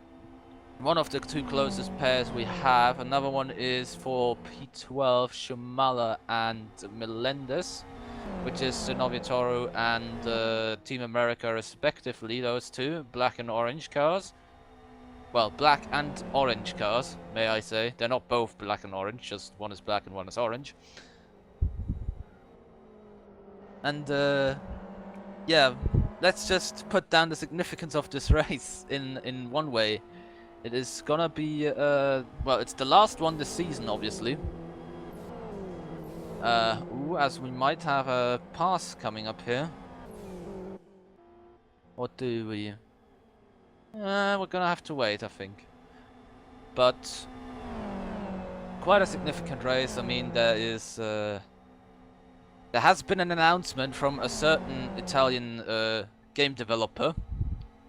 Speaker 2: One of the two closest pairs we have. Another one is for P12, Shumala and Melendez, which is Noviatoru and Team America respectively, those two, black and orange cars. Well, black and orange cars, may I say. They're not both black and orange, just one is black and one is orange. And yeah, let's just put down the significance of this race in one way. It is gonna be, well, it's the last one this season, obviously. As we might have a pass coming up here. What do we? We're gonna have to wait, I think. But quite a significant race. I mean, there has been an announcement from a certain Italian game developer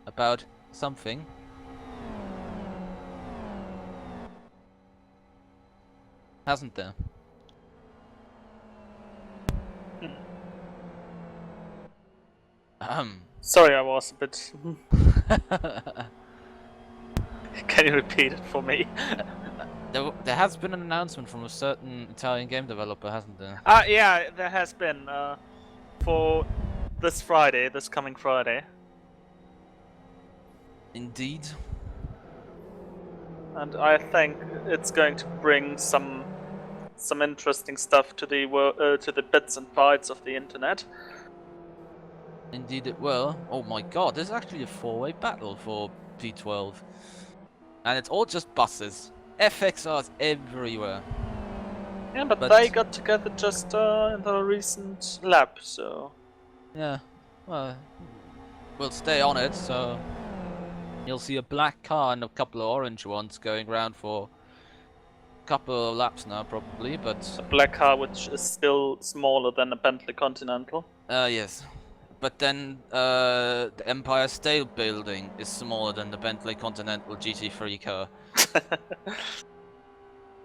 Speaker 2: about something. Hasn't there?
Speaker 1: Sorry, I was a bit... Can you repeat it for me?
Speaker 2: There has been an announcement from a certain Italian game developer, hasn't there?
Speaker 1: Yeah, there has been, for this Friday, this coming Friday.
Speaker 2: Indeed.
Speaker 1: And I think it's going to bring some interesting stuff to the bits and bytes of the internet.
Speaker 2: Indeed it will. Oh my god, there's actually a four-way battle for P12. And it's all just buses. FXRs everywhere.
Speaker 1: Yeah, but they got together just in the recent lap, so...
Speaker 2: Yeah, well, we'll stay on it, so... You'll see a black car and a couple of orange ones going around for a couple of laps now, probably, but...
Speaker 1: A black car which is still smaller than a Bentley Continental.
Speaker 2: Yes. But then, the Empire State Building is smaller than the Bentley Continental GT3 car.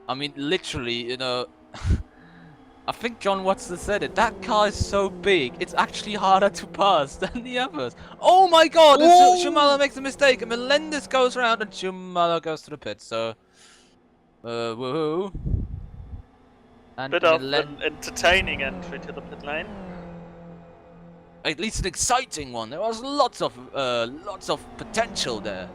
Speaker 2: I mean, literally, you know... I think John Watson said it. That car is so big, it's actually harder to pass than the others. Oh my god! Shumala makes a mistake, and Melendez goes around, and Shumala goes to the pit. So, woohoo! And
Speaker 1: bit of an entertaining entry to the pit lane.
Speaker 2: At least an exciting one. There was lots of potential there.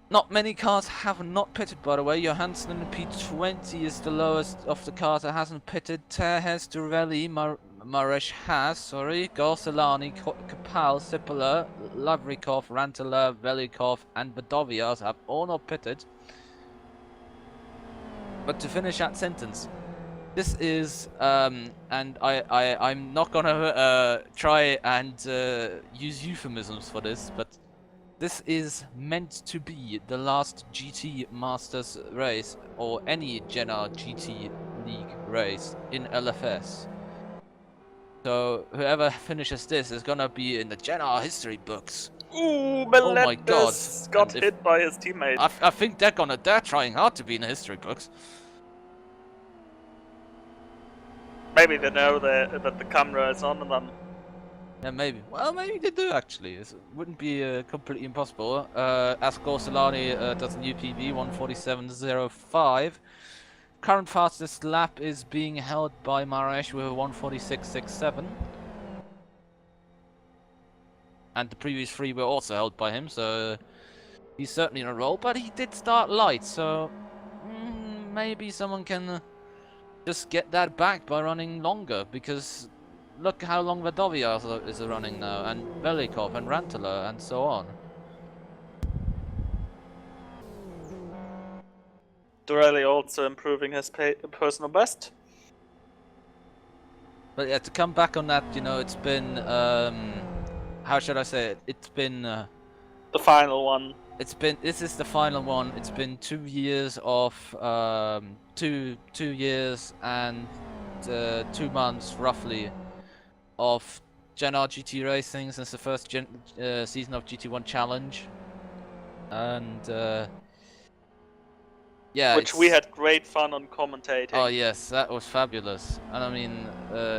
Speaker 2: Not many cars have not pitted, by the way. Johansson in the P20 is the lowest of the cars that hasn't pitted. Terhes, Durelli, Maresh has, Gorselani, Kapal, Sipola, Lavrikov, Rantala, Velikov, and Badovias have all not pitted. But to finish that sentence, this is, and I'm not gonna try and use euphemisms for this, but this is meant to be the last GT Masters race, or any Jenna GT League race in LFS. So whoever finishes this is gonna be in the Jenna history books.
Speaker 1: Ooh, Melendez,
Speaker 2: oh my god!
Speaker 1: Got hit by his teammate.
Speaker 2: I think they're trying hard to be in the history books.
Speaker 1: Maybe they know that the camera is on them.
Speaker 2: Yeah, maybe. Well, maybe they do actually. It wouldn't be completely impossible. As Gorselani does a new PB 147.05. Current fastest lap is being held by Maresh with a 146.67. And the previous three were also held by him, so he's certainly in a roll. But he did start light, so maybe someone can just get that back by running longer, because look how long Vadovia is running now, and Velikov and Rantala and so on.
Speaker 1: Durelli also improving his personal best.
Speaker 2: But yeah, to come back on that, you know, it's been, how should I say it? It's been...
Speaker 1: the final one.
Speaker 2: This is the final one. It's been 2 years of, 2 years and 2 months, roughly, of Gen R GT racing since the first season of GT1 Challenge, and yeah,
Speaker 1: which we had great fun on commentating.
Speaker 2: Oh yes, that was fabulous. And I mean,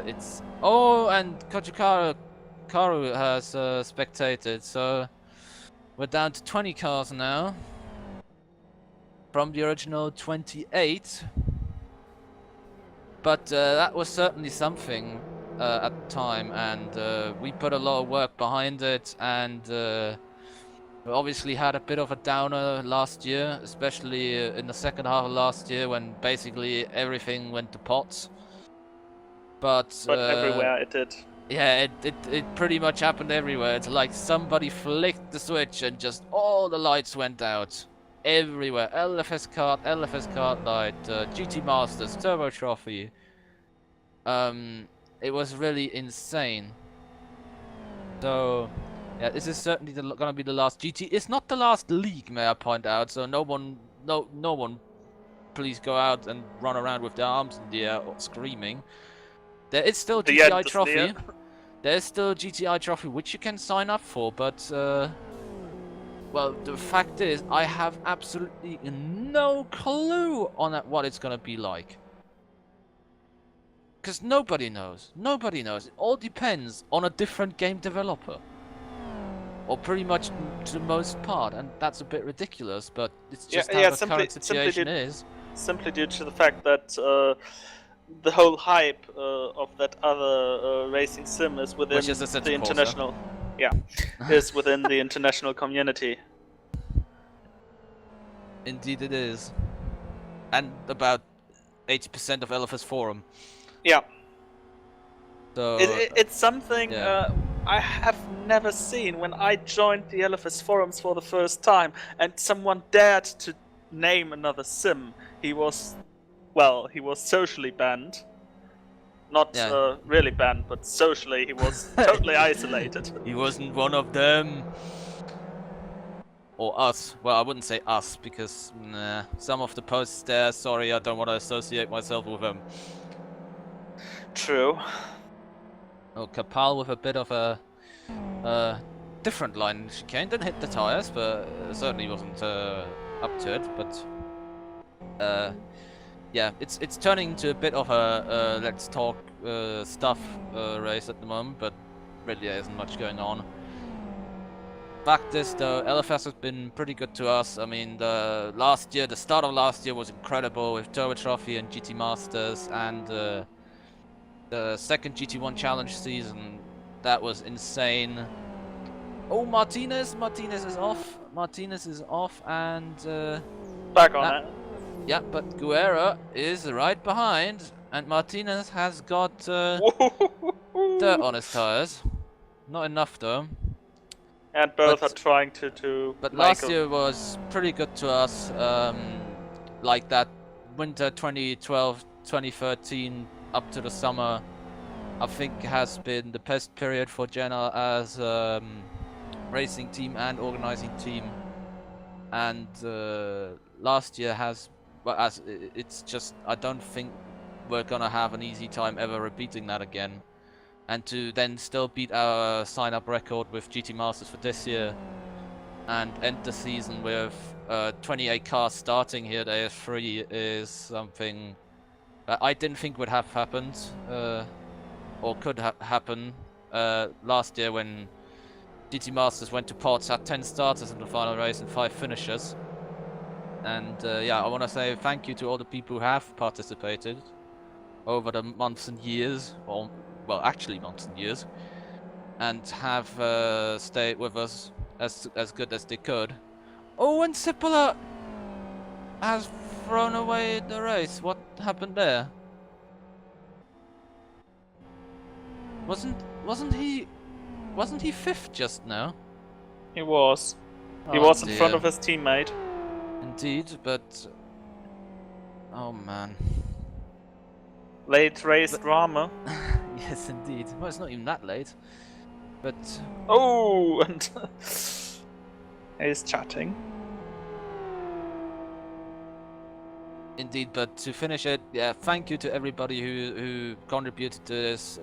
Speaker 2: it's and Karu has spectated, so We're down to 20 cars now. From the original 28. But that was certainly something at the time, and we put a lot of work behind it, and we obviously had a bit of a downer last year, especially in the second half of last year when basically everything went to pots. But
Speaker 1: everywhere it did.
Speaker 2: Yeah, it pretty much happened everywhere. It's like somebody flicked the switch and just all the lights went out. Everywhere. LFS card light, GT Masters, Turbo Trophy. It was really insane. So, yeah, this is certainly gonna be the last GT. It's not the last league, may I point out. So no one, please go out and run around with their arms in the air or screaming. There is still GTI Trophy. There's still GTI Trophy, which you can sign up for, but, well, the fact is, I have absolutely no clue on what it's gonna be like. Because nobody knows. Nobody knows. It all depends on a different game developer. Or pretty much to the most part, and that's a bit ridiculous, but it's just how the current situation is.
Speaker 1: Simply due to the fact that, the whole hype of that other racing sim is within the international, is within the international community.
Speaker 2: Indeed, it is, and about 80% of LFS forum.
Speaker 1: Yeah.
Speaker 2: So
Speaker 1: it's something I have never seen. When I joined the LFS forums for the first time, and someone dared to name another sim, he was socially banned. Not really banned, but socially he was totally isolated.
Speaker 2: He wasn't one of them. Or us. Well, I wouldn't say us, because some of the posts there, sorry, I don't want to associate myself with them.
Speaker 1: True.
Speaker 2: Oh, Kapal with a bit of a different line chicane. Didn't hit the tires, but certainly wasn't up to it, but yeah, it's turning into a bit of a let's talk stuff race at the moment, but really there isn't much going on. Fact is, though, LFS has been pretty good to us. I mean, the start of last year was incredible with Turbo Trophy and GT Masters, and the second GT1 Challenge season, that was insane. Oh, Martinez is off. Martinez is off, and
Speaker 1: back on it.
Speaker 2: Yeah, but Guerra is right behind, and Martinez has got dirt on his tires. Not enough, though.
Speaker 1: And both are trying to
Speaker 2: But last year was pretty good to us. Like that winter 2012, 2013 up to the summer, I think has been the best period for Jenna as racing team and organizing team. And last year has, well, as it's just, I don't think we're gonna have an easy time ever repeating that again. And to then still beat our sign-up record with GT Masters for this year and end the season with 28 cars starting here at AS3 is something that I didn't think would have happened or could happen last year when GT Masters went to pots, had 10 starters in the final race and 5 finishers. And yeah, I want to say thank you to all the people who have participated over the months and years, or well, actually months and years, and have stayed with us as good as they could. Oh, and Sipola has thrown away the race. What happened there? Wasn't he fifth just now?
Speaker 1: He was. He was in front of his teammate.
Speaker 2: Indeed, but oh man.
Speaker 1: Late race drama.
Speaker 2: Yes, indeed. Well, it's not even that late, but
Speaker 1: oh, and he's chatting.
Speaker 2: Indeed, but to finish it, yeah, thank you to everybody who contributed to this.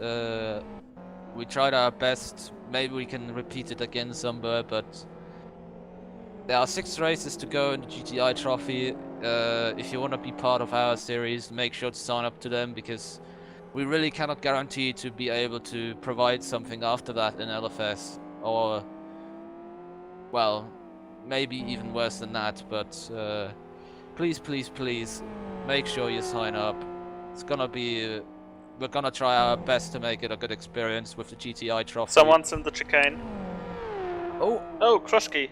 Speaker 2: We tried our best. Maybe we can repeat it again somewhere, but there are 6 races to go in the GTI Trophy. If you want to be part of our series, make sure to sign up to them, because we really cannot guarantee to be able to provide something after that in LFS, or, well, maybe even worse than that. But please, please, please, make sure you sign up. It's gonna be. We're gonna try our best to make it a good experience with the GTI trophy.
Speaker 1: Someone's in the chicane.
Speaker 2: Oh,
Speaker 1: Krushki.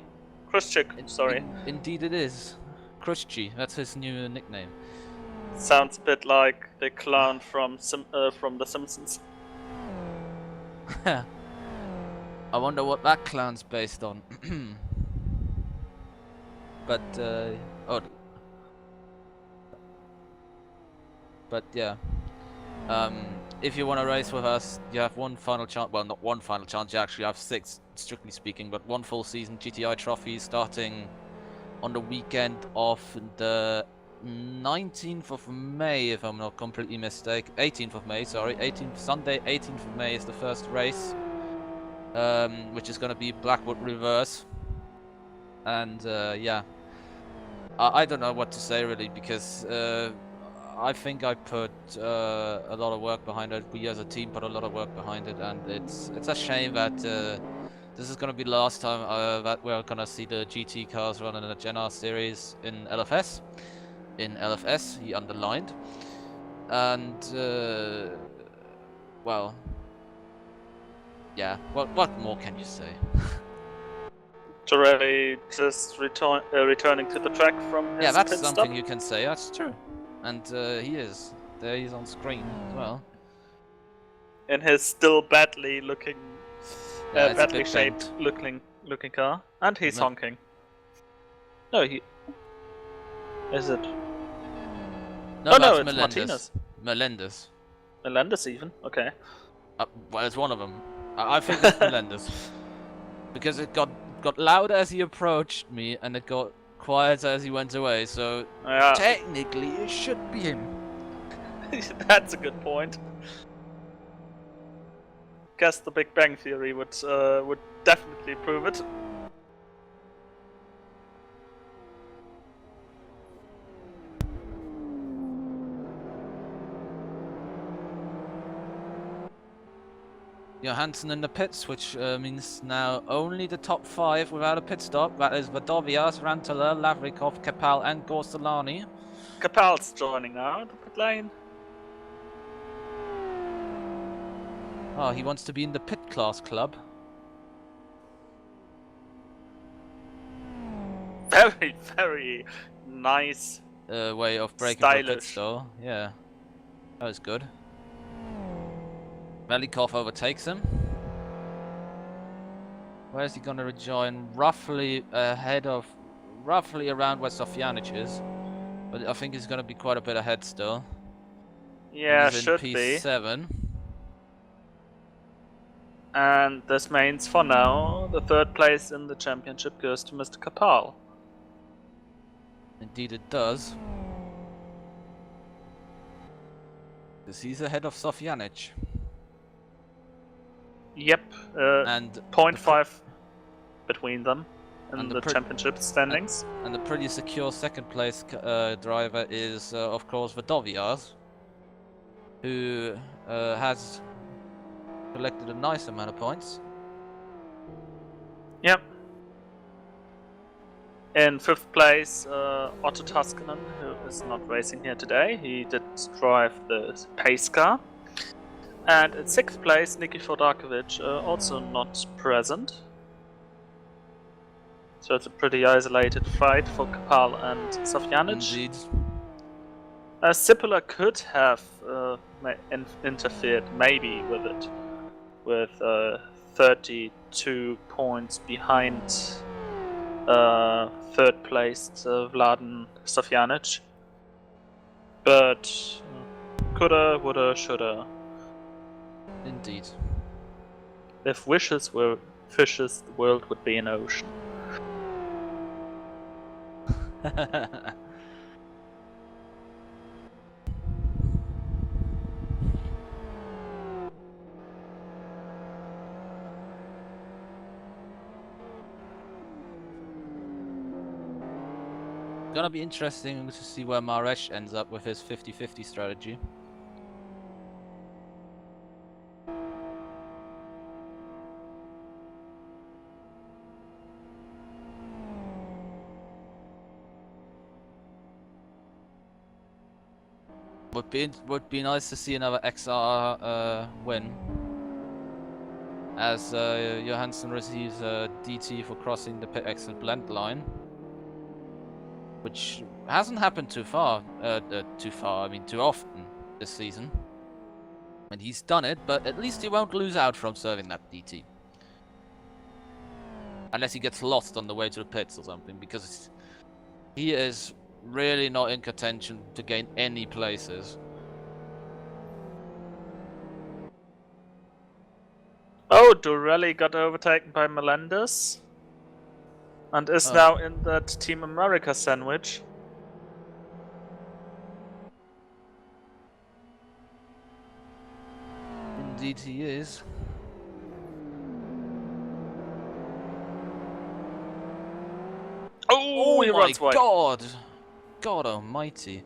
Speaker 1: Krushchik, sorry.
Speaker 2: Indeed it is. Krushchi, that's his new nickname.
Speaker 1: Sounds a bit like the clown from The Simpsons.
Speaker 2: I wonder what that clown's based on. But yeah. If you want to race with us, you have one final chance. Well, not one final chance. You actually have 6, strictly speaking, but one full season GTI trophy starting on the weekend of the 19th of May, if I'm not completely mistaken. 18th of May, sorry. Sunday, 18th of May is the first race, which is going to be Blackwood Reverse. And yeah, I don't know what to say really, because I think I put a lot of work behind it. We as a team put a lot of work behind it, and it's a shame that this is going to be the last time that we're going to see the GT cars run in the Gen R series in LFS. In LFS, he underlined. And well, yeah. What more can you say?
Speaker 1: Torelli just returning to the track from his
Speaker 2: yeah, that's
Speaker 1: pit
Speaker 2: something
Speaker 1: stop.
Speaker 2: you can say. That's true. And he is. There he's on screen as well.
Speaker 1: In his still badly looking,
Speaker 2: Yeah,
Speaker 1: badly shaped looking car. And he's honking. No, he... Is it?
Speaker 2: No,
Speaker 1: oh no, it's
Speaker 2: Melendez.
Speaker 1: Martinez.
Speaker 2: Melendez.
Speaker 1: Melendez even? Okay.
Speaker 2: Well, it's one of them. I think it's Melendez. Because it got louder as he approached me, and it got quieter as he went away, so technically it should be him.
Speaker 1: That's a good point. Guess the Big Bang Theory would definitely prove it.
Speaker 2: Johansson in the pits, which means now only the top 5 without a pit stop. That is Vadovias, Rantala, Lavrikov, Kapal, and Gorsalani.
Speaker 1: Kapal's joining now the pit lane.
Speaker 2: Oh, he wants to be in the pit class club.
Speaker 1: Very, very nice
Speaker 2: way of breaking the pit stall. Yeah, that was good. Velikov overtakes him. Where is he going to rejoin? Roughly around where Sofjanic is. But I think he's going to be quite a bit ahead still.
Speaker 1: Yeah,
Speaker 2: he's
Speaker 1: should
Speaker 2: in
Speaker 1: be.
Speaker 2: P7.
Speaker 1: And this means for now, the 3rd place in the championship goes to Mr. Kapal.
Speaker 2: Indeed it does. Because he's ahead of Sofjanic.
Speaker 1: Yep,
Speaker 2: and
Speaker 1: 0.5 between them in the championship standings.
Speaker 2: And the pretty secure 2nd place driver is, of course, Vadovias, who has collected a nice amount of points.
Speaker 1: Yep. In 5th place, Otto Tuskanen, who is not racing here today. He did drive the pace car. And in 6th place, Niki Fordakovic, also not present. So it's a pretty isolated fight for Kapal and Sofjanic.
Speaker 2: Indeed.
Speaker 1: Sipula could have interfered maybe with it, with 32 points behind 3rd placed Vladan Sofjanic. But coulda, woulda, shoulda.
Speaker 2: Indeed.
Speaker 1: If wishes were fishes, the world would be an ocean.
Speaker 2: Gonna be interesting to see where Maresh ends up with his 50-50 strategy. Would be nice to see another XR win, as Johansson receives a DT for crossing the pit exit blend line, which hasn't happened too often this season. And he's done it, but at least he won't lose out from serving that DT. Unless he gets lost on the way to the pits or something, because he is really not in contention to gain any places.
Speaker 1: Oh, Durelli got overtaken by Melendez and is now in that Team America sandwich.
Speaker 2: Indeed he is.
Speaker 1: Oh, he runs wide.
Speaker 2: God! God almighty.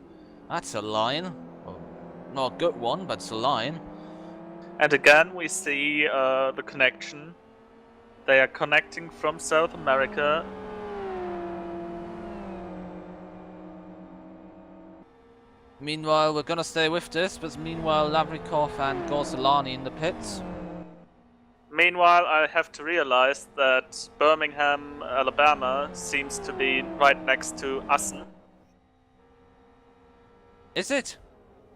Speaker 2: That's a line. Well, not a good one, but it's a line.
Speaker 1: And again we see the connection. They are connecting from South America.
Speaker 2: Meanwhile, we're gonna stay with this, but meanwhile Lavrikov and Gorzelani in the pits.
Speaker 1: Meanwhile, I have to realize that Birmingham, Alabama seems to be right next to Aston.
Speaker 2: Is it?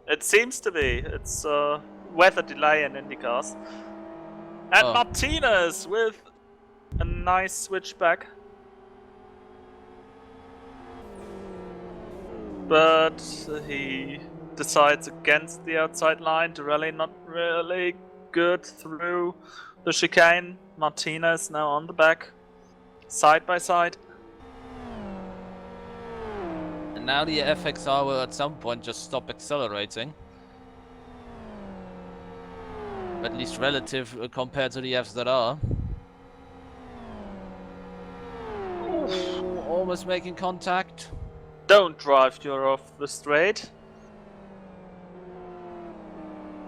Speaker 1: It seems to be. It's weather delay in IndyCars. And Martinez with a nice switchback. But he decides against the outside line. Durelli not really good through the chicane. Martinez now on the back, side by side.
Speaker 2: And now the FXR will at some point just stop accelerating. At least relative compared to the FZR. Ooh, almost making contact.
Speaker 1: Don't drive, you're off the straight.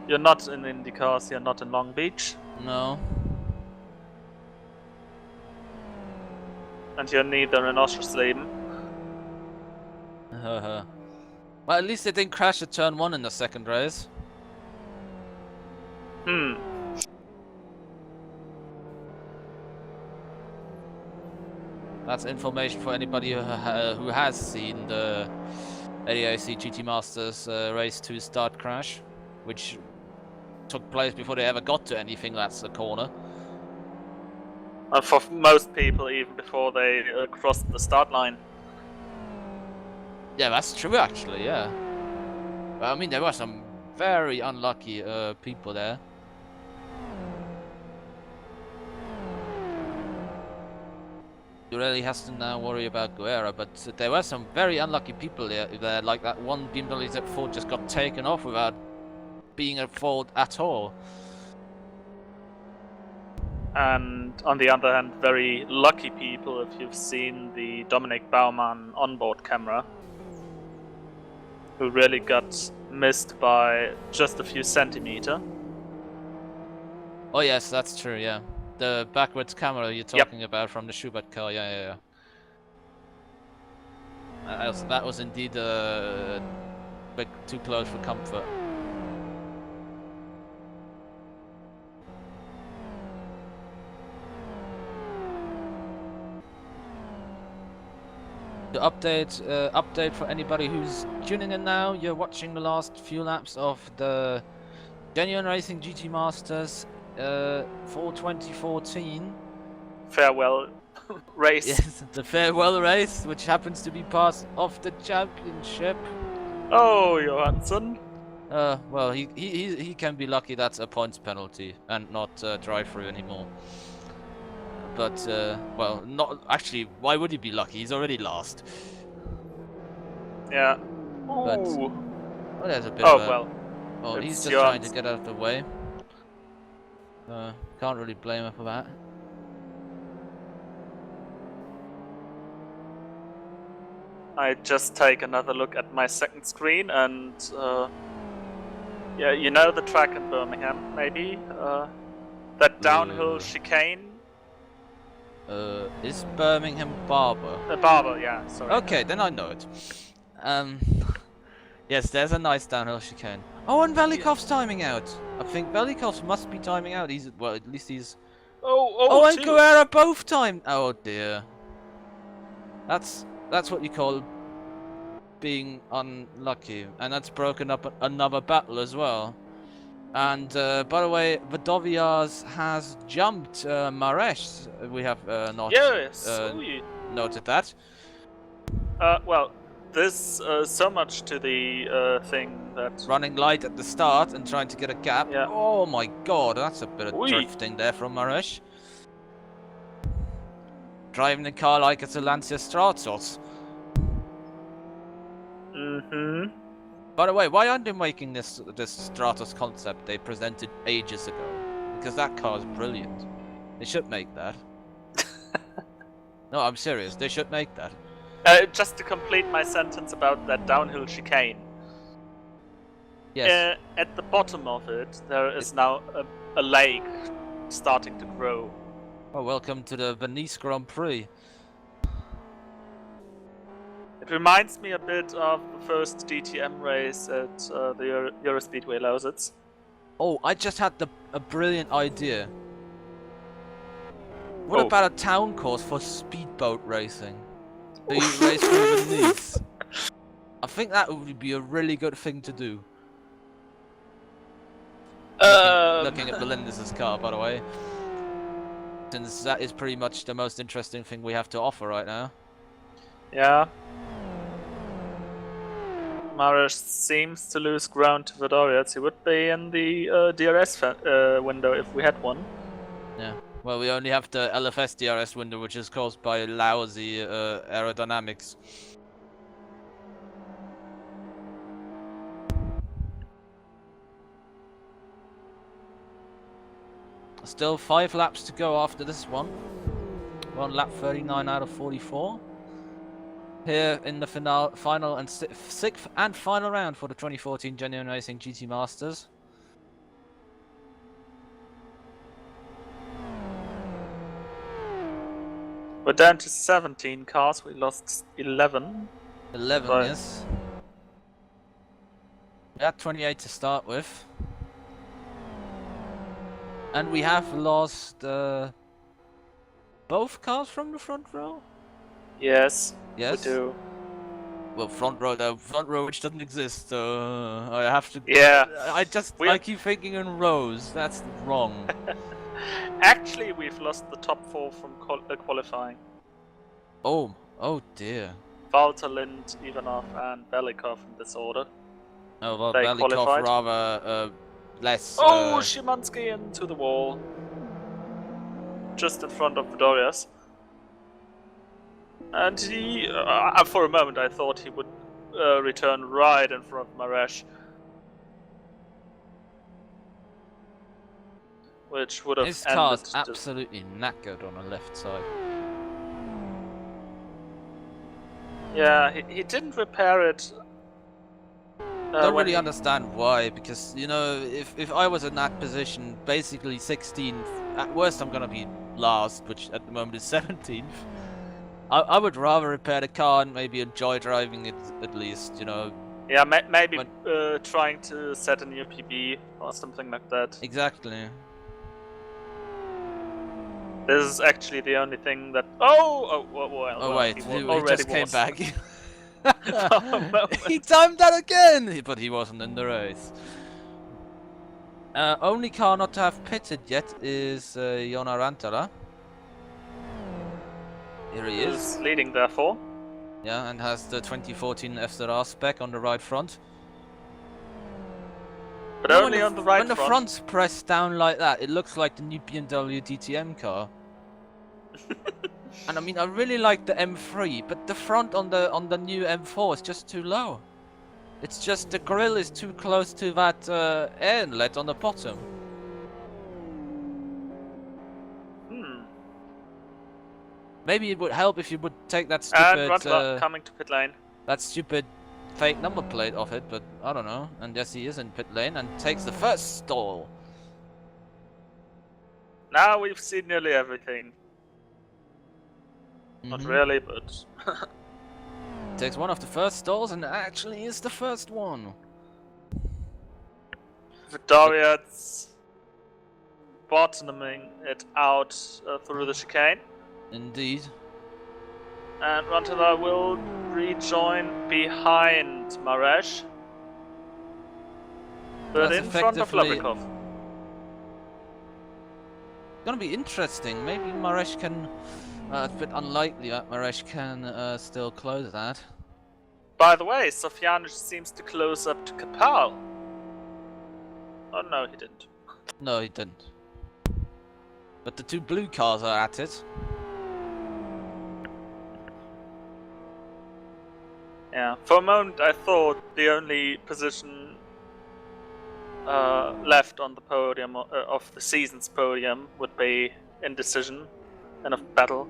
Speaker 1: You're not in IndyCars, you're not in Long Beach.
Speaker 2: No.
Speaker 1: And you're neither in Oschersleben.
Speaker 2: Well, at least they didn't crash at turn 1 in the second race. That's information for anybody who has seen the ADAC GT Masters Race 2 start crash, which took place before they ever got to anything that's a corner.
Speaker 1: And for most people, even before they crossed the start line.
Speaker 2: Yeah, that's true actually, yeah. I mean, there were some very unlucky people there. You really has to now worry about Guerra, but there were some very unlucky people there, like that one BMW Z4 just got taken off without being at fault at all.
Speaker 1: And on the other hand, very lucky people if you've seen the Dominik Baumann onboard camera, who really got missed by just a few centimeters.
Speaker 2: Oh yes, that's true, yeah. The backwards camera you're talking about from the Schubert car, yeah. That was indeed a bit too close for comfort. The update for anybody who's tuning in now. You're watching the last few laps of the Genuine Racing GT Masters for 2014.
Speaker 1: Farewell race.
Speaker 2: Yes, the farewell race, which happens to be part of the championship.
Speaker 1: Oh, Johansson.
Speaker 2: Well, he can be lucky that's a points penalty and not drive-through anymore. But, well, not actually, why would he be lucky? He's already last.
Speaker 1: Yeah.
Speaker 2: But,
Speaker 1: Ooh.
Speaker 2: well, there's a bit
Speaker 1: Oh,
Speaker 2: of a,
Speaker 1: well.
Speaker 2: oh, he's just
Speaker 1: Johansson.
Speaker 2: trying to get out of the way. Can't really blame him for that.
Speaker 1: I just take another look at my second screen and, yeah, you know the track in Birmingham, maybe? That downhill chicane?
Speaker 2: Is Birmingham Barber?
Speaker 1: Barber, yeah, sorry.
Speaker 2: Okay, then I know it. Yes, there's a nice downhill chicane. Oh, and Velikov's timing out. I think Velikov must be timing out. He's well, at least he's. Oh, and
Speaker 1: two.
Speaker 2: Guerra both timed. Oh dear. That's what you call being unlucky, and that's broken up another battle as well. And by the way, Vadovias has jumped Maresh. We have not noted that.
Speaker 1: Well, this so much to the thing that
Speaker 2: Running light at the start and trying to get a gap.
Speaker 1: Yeah.
Speaker 2: Oh my god, that's a bit of drifting there from Maresh. Driving the car like it's a Lancia Stratos. By the way, why aren't they making this Stratos concept they presented ages ago? Because that car is brilliant. They should make that. No, I'm serious. They should make that.
Speaker 1: Just to complete my sentence about that downhill chicane.
Speaker 2: Yes.
Speaker 1: At the bottom of it, there is now a lake starting to grow.
Speaker 2: Oh, welcome to the Venice Grand Prix.
Speaker 1: It reminds me a bit of the first DTM race at the Eurospeedway Lausitz.
Speaker 2: Oh, I just had a brilliant idea. What about a town course for speedboat racing? So you race through Venice. I think that would be a really good thing to do. Looking at Melendez's car, by the way. Since that is pretty much the most interesting thing we have to offer right now.
Speaker 1: Yeah. Maresh seems to lose ground to Vadoriats. He would be in the DRS window if we had one.
Speaker 2: Yeah. Well, we only have the LFS DRS window, which is caused by lousy aerodynamics. Still 5 laps to go after this one. We're on lap 39 out of 44. Here in the final and sixth and final round for the 2014 Genuine Racing GT Masters.
Speaker 1: We're down to 17 cars. We lost 11.
Speaker 2: 11, yes. We had 28 to start with. And we have lost both cars from the front row?
Speaker 1: Yes,
Speaker 2: yes,
Speaker 1: we do.
Speaker 2: Well, front row which doesn't exist, so I have to...
Speaker 1: Yeah.
Speaker 2: I keep thinking in rows, that's wrong.
Speaker 1: Actually, we've lost the top 4 from qualifying.
Speaker 2: Oh dear.
Speaker 1: Walter, Lind, Ivanov and Belikov in this order.
Speaker 2: Oh, well,
Speaker 1: they
Speaker 2: Belikov
Speaker 1: qualified.
Speaker 2: rather less...
Speaker 1: Oh, Szymanski into the wall. Just in front of Vadorias. And he, for a moment I thought he would return right in front of Maresh. Which would have
Speaker 2: His car's absolutely knackered on the left side.
Speaker 1: Yeah, he didn't repair it.
Speaker 2: Don't really understand why, because, you know, if I was in that position, basically 16th, at worst I'm gonna be last, which at the moment is 17th. I would rather repair the car and maybe enjoy driving it at least, you know.
Speaker 1: Yeah, maybe trying to set a new PB or something like that.
Speaker 2: Exactly.
Speaker 1: This is actually the only thing that... Oh
Speaker 2: wait, he just came back.
Speaker 1: Oh,
Speaker 2: he timed that again! But he wasn't in the race. Only car not to have pitted yet is Jona Rantala. Here he is.
Speaker 1: Leading, therefore.
Speaker 2: Yeah, and has the 2014 FZR spec on the right front.
Speaker 1: But only on the right front.
Speaker 2: When the front's pressed down like that, it looks like the new BMW DTM car. And I mean, I really like the M3, but the front on the new M4 is just too low. It's just the grille is too close to that air inlet on the bottom. Maybe it would help if you would take that stupid...
Speaker 1: coming to pit lane.
Speaker 2: That stupid fake number plate off it, but I don't know. And yes, he is in pit lane and takes the first stall.
Speaker 1: Now we've seen nearly everything. Not really, but...
Speaker 2: takes one of the first stalls and actually is the first one.
Speaker 1: Victoria's bottoming it out through the chicane.
Speaker 2: Indeed.
Speaker 1: And Rantala will rejoin behind Maresh. But
Speaker 2: That's
Speaker 1: in front of
Speaker 2: effectively-
Speaker 1: Labrikov.
Speaker 2: Gonna be interesting. Maybe Maresh can. It's a bit unlikely that Maresh can still close that.
Speaker 1: By the way, Sofjanic seems to close up to Kapal. Oh no, he didn't.
Speaker 2: No, he didn't. But the two blue cars are at it.
Speaker 1: Yeah, for a moment I thought the only position left on the podium of the season's podium would be indecision and of battle.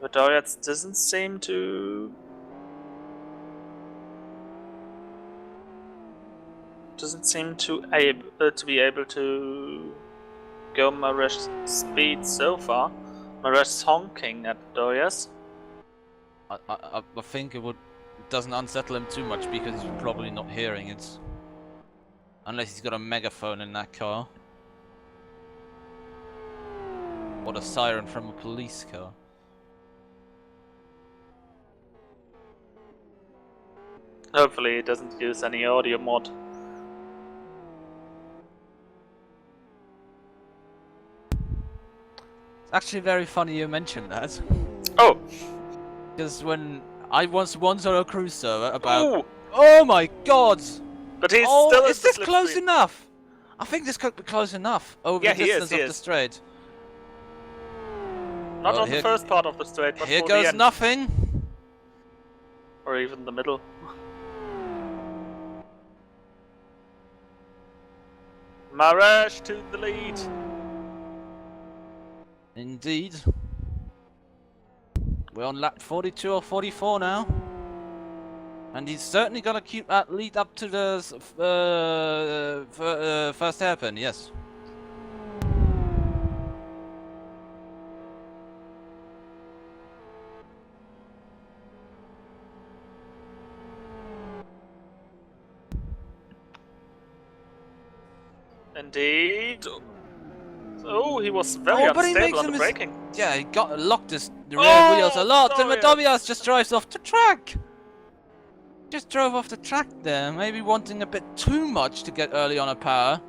Speaker 1: But Doyats doesn't seem to be able to go Maresh's speed so far. Maresh's honking at Doyas.
Speaker 2: I think it doesn't unsettle him too much because he's probably not hearing it. Unless he's got a megaphone in that car. Or a siren from a police car.
Speaker 1: Hopefully he doesn't use any audio mod.
Speaker 2: It's actually very funny you mentioned that.
Speaker 1: Oh!
Speaker 2: Because when I once on a cruise server about...
Speaker 1: Ooh.
Speaker 2: Oh my god!
Speaker 1: But he's still
Speaker 2: is this close
Speaker 1: slipstream.
Speaker 2: enough? I think this could be close enough over
Speaker 1: Yeah,
Speaker 2: the distance of the straight.
Speaker 1: Not
Speaker 2: Well,
Speaker 1: on the first part of the straight, but
Speaker 2: Here
Speaker 1: for
Speaker 2: goes
Speaker 1: the end.
Speaker 2: nothing.
Speaker 1: Or even the middle. Maresh to the lead.
Speaker 2: Indeed. We're on lap 42 or 44 now. And he's certainly gonna keep that lead up to the first hairpin, yes.
Speaker 1: Indeed. Oh, he was very unstable on the braking.
Speaker 2: Yeah, he locked the rear
Speaker 1: Oh,
Speaker 2: wheels a lot, and
Speaker 1: sorry.
Speaker 2: Madovias just drives off the track. Just drove off the track there, maybe wanting a bit too much to get early on a power.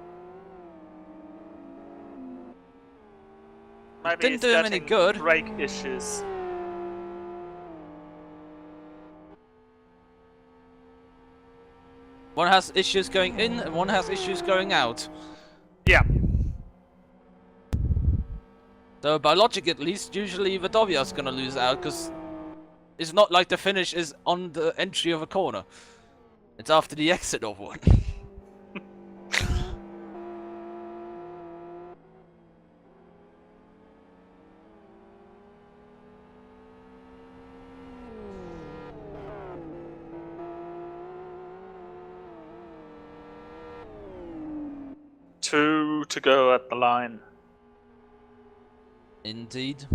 Speaker 1: Maybe
Speaker 2: Didn't
Speaker 1: he's
Speaker 2: do him any
Speaker 1: getting
Speaker 2: good.
Speaker 1: brake issues.
Speaker 2: One has issues going in, and one has issues going out.
Speaker 1: Yeah.
Speaker 2: So by logic at least, usually Vadovia's gonna lose out, because it's not like the finish is on the entry of a corner. It's after the exit of one.
Speaker 1: Two to go at the line.
Speaker 2: Indeed.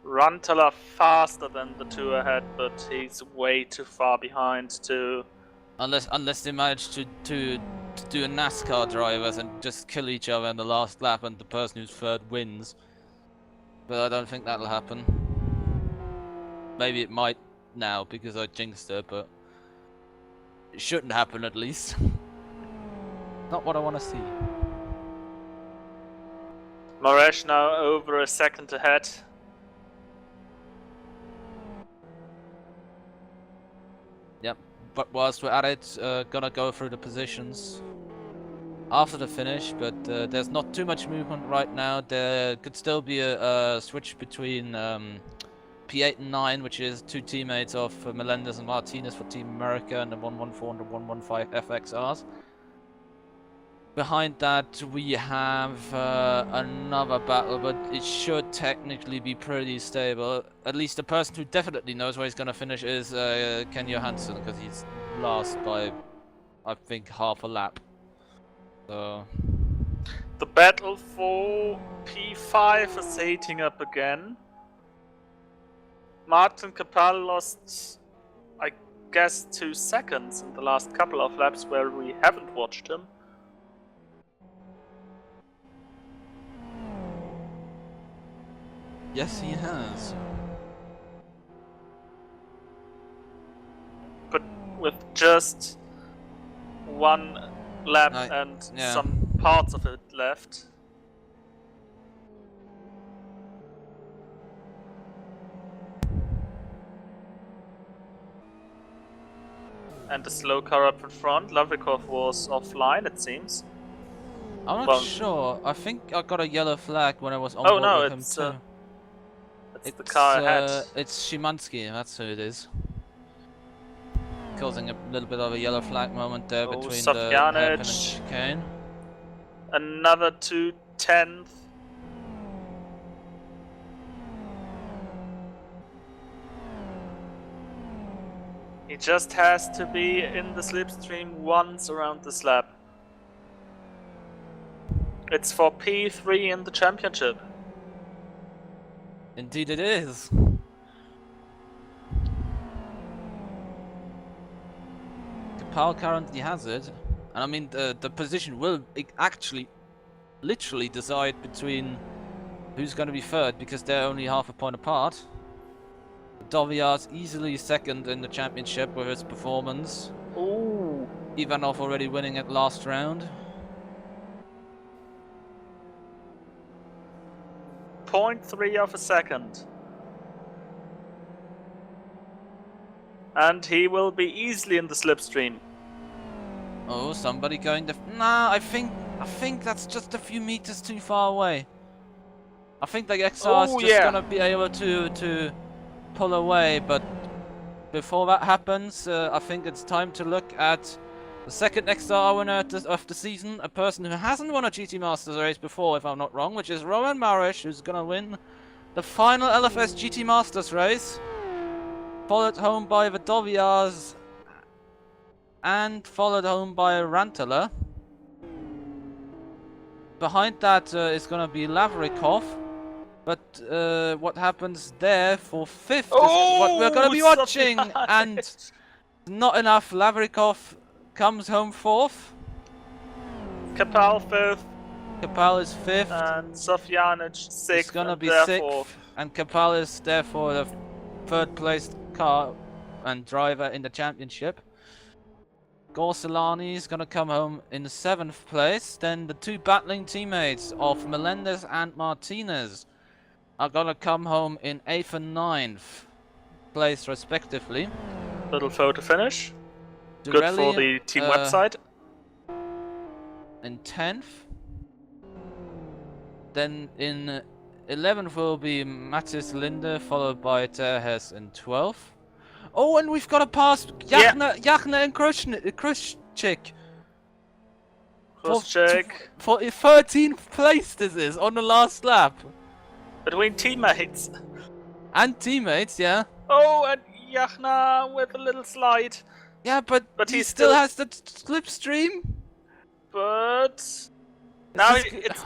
Speaker 1: Rantala faster than the two ahead, but he's way too far behind to...
Speaker 2: Unless they manage to do a NASCAR drivers and just kill each other in the last lap and the person who's third wins. But I don't think that'll happen. Maybe it might now because I jinxed it, but it shouldn't happen at least. Not what I want to see.
Speaker 1: Maresh now over a second ahead.
Speaker 2: Yep, but whilst we're at it, gonna go through the positions after the finish, but there's not too much movement right now. There could still be a switch between P8 and 9, which is two teammates of Melendez and Martinez for Team America, and the 114 and the 115 FXRs. Behind that we have another battle, but it should technically be pretty stable. At least the person who definitely knows where he's going to finish is Ken Johansson, because he's last by I think, half a lap. So
Speaker 1: the battle for P5 is heating up again. Martin Capel lost, I guess, 2 seconds in the last couple of laps where we haven't watched him.
Speaker 2: yes, he has.
Speaker 1: But with just 1 lap and some parts of it left. And the slow car up in front. Lavrikov was offline, it seems.
Speaker 2: I'm not sure. I think I got a yellow flag when I was on board with him too.
Speaker 1: It's the car ahead.
Speaker 2: It's Szymanski, that's who it is. Causing a little bit of a yellow flag moment there between the hairpin and chicane.
Speaker 1: Another 2/10. He just has to be in the slipstream once around this lap. It's for P3 in the championship.
Speaker 2: Indeed it is. Capel currently has it. And I mean, the position will actually literally decide between who's going to be third, because they're only half a point apart. Doviar's easily second in the championship with his performance.
Speaker 1: Ooh.
Speaker 2: Ivanov already winning at last round.
Speaker 1: 0.3 of a second. And he will be easily in the slipstream.
Speaker 2: Oh, somebody going to... Nah, I think that's just a few meters too far away. I think the XR is just gonna be able to pull away, but before that happens, I think it's time to look at the second XR winner of the season, a person who hasn't won a GT Masters race before, if I'm not wrong, which is Roman Marish, who's gonna win the final LFS GT Masters race, followed home by the Doviars and followed home by Rantala. Behind that is gonna be Lavrikov. But what happens there for fifth is what we're going to be watching. And not enough. Lavrikov comes home fourth.
Speaker 1: Capel fifth.
Speaker 2: Capel is fifth.
Speaker 1: And Sofjanic sixth.
Speaker 2: It's going to be sixth. And Capel is therefore the third placed car and driver in the championship. Gorsalani is going to come home in the 7th place. Then the two battling teammates of Melendez and Martinez are gonna come home in 8th and 9th place respectively.
Speaker 1: Little photo finish. Good for the team website.
Speaker 2: In 10th. Then in 11th will be Matis Linde, followed by Terhes in 12th. Oh, and we've got to pass Yachner and Krushchik. For 13th place this is on the last lap.
Speaker 1: Between teammates.
Speaker 2: And teammates, yeah.
Speaker 1: Oh, and Yachna with a little slide.
Speaker 2: Yeah, but he still has the slipstream.
Speaker 1: But now it's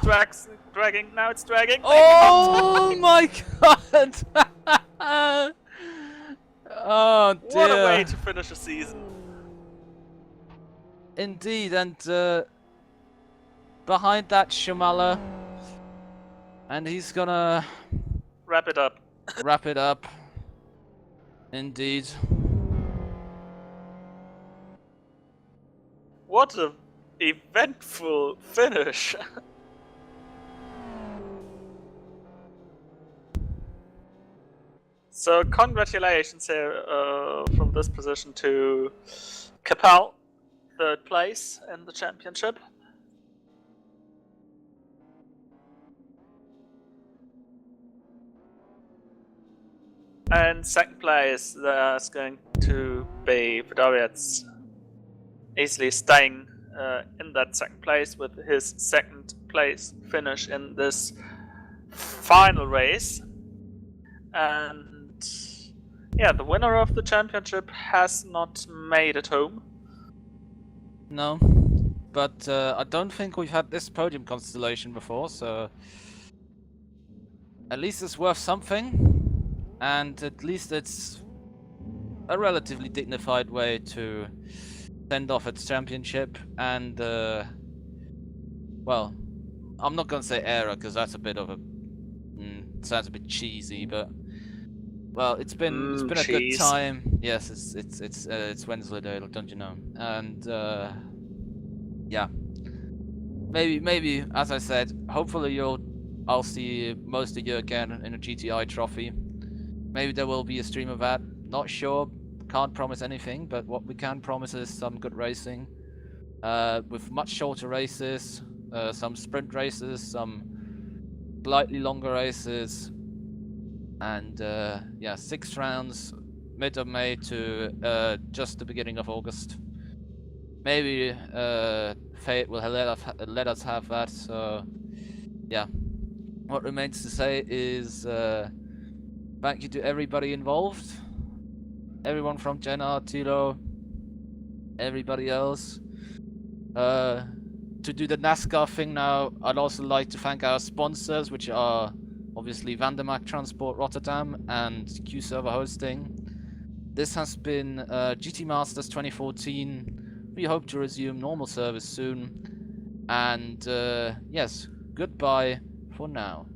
Speaker 1: dragging. Now it's dragging.
Speaker 2: Oh my god! Oh dear.
Speaker 1: What a way to finish a season.
Speaker 2: Indeed, and behind that Shamala. And he's gonna
Speaker 1: wrap it up.
Speaker 2: Wrap it up. Indeed.
Speaker 1: What an eventful finish. So congratulations here from this position to Capel, 3rd place in the championship. And 2nd place, that's going to be Fedorets, easily staying in that 2nd place with his 2nd place finish in this final race. And yeah, the winner of the championship has not made it home.
Speaker 2: No, but I don't think we've had this podium constellation before, so at least it's worth something, and at least it's a relatively dignified way to send off its championship. And well, I'm not gonna say era because that's a bit of a sounds a bit cheesy, but well, it's been a good
Speaker 1: Cheese.
Speaker 2: time. Yes, it's Wensleydale, don't you know? And yeah, maybe as I said, hopefully I'll see most of you again in a GTI trophy. Maybe there will be a stream of that. Not sure. Can't promise anything, but what we can promise is some good racing, with much shorter races, some sprint races, some slightly longer races, and yeah, 6 rounds, mid of May to just the beginning of August. Maybe fate will let us have that. So yeah, what remains to say is thank you to everybody involved, everyone from Jenna, Thilo, everybody else. To do the NASCAR thing now, I'd also like to thank our sponsors, which are obviously Vandermark Transport Rotterdam and Q Server Hosting. This has been GT Masters 2014. We hope to resume normal service soon. And yes, goodbye for now.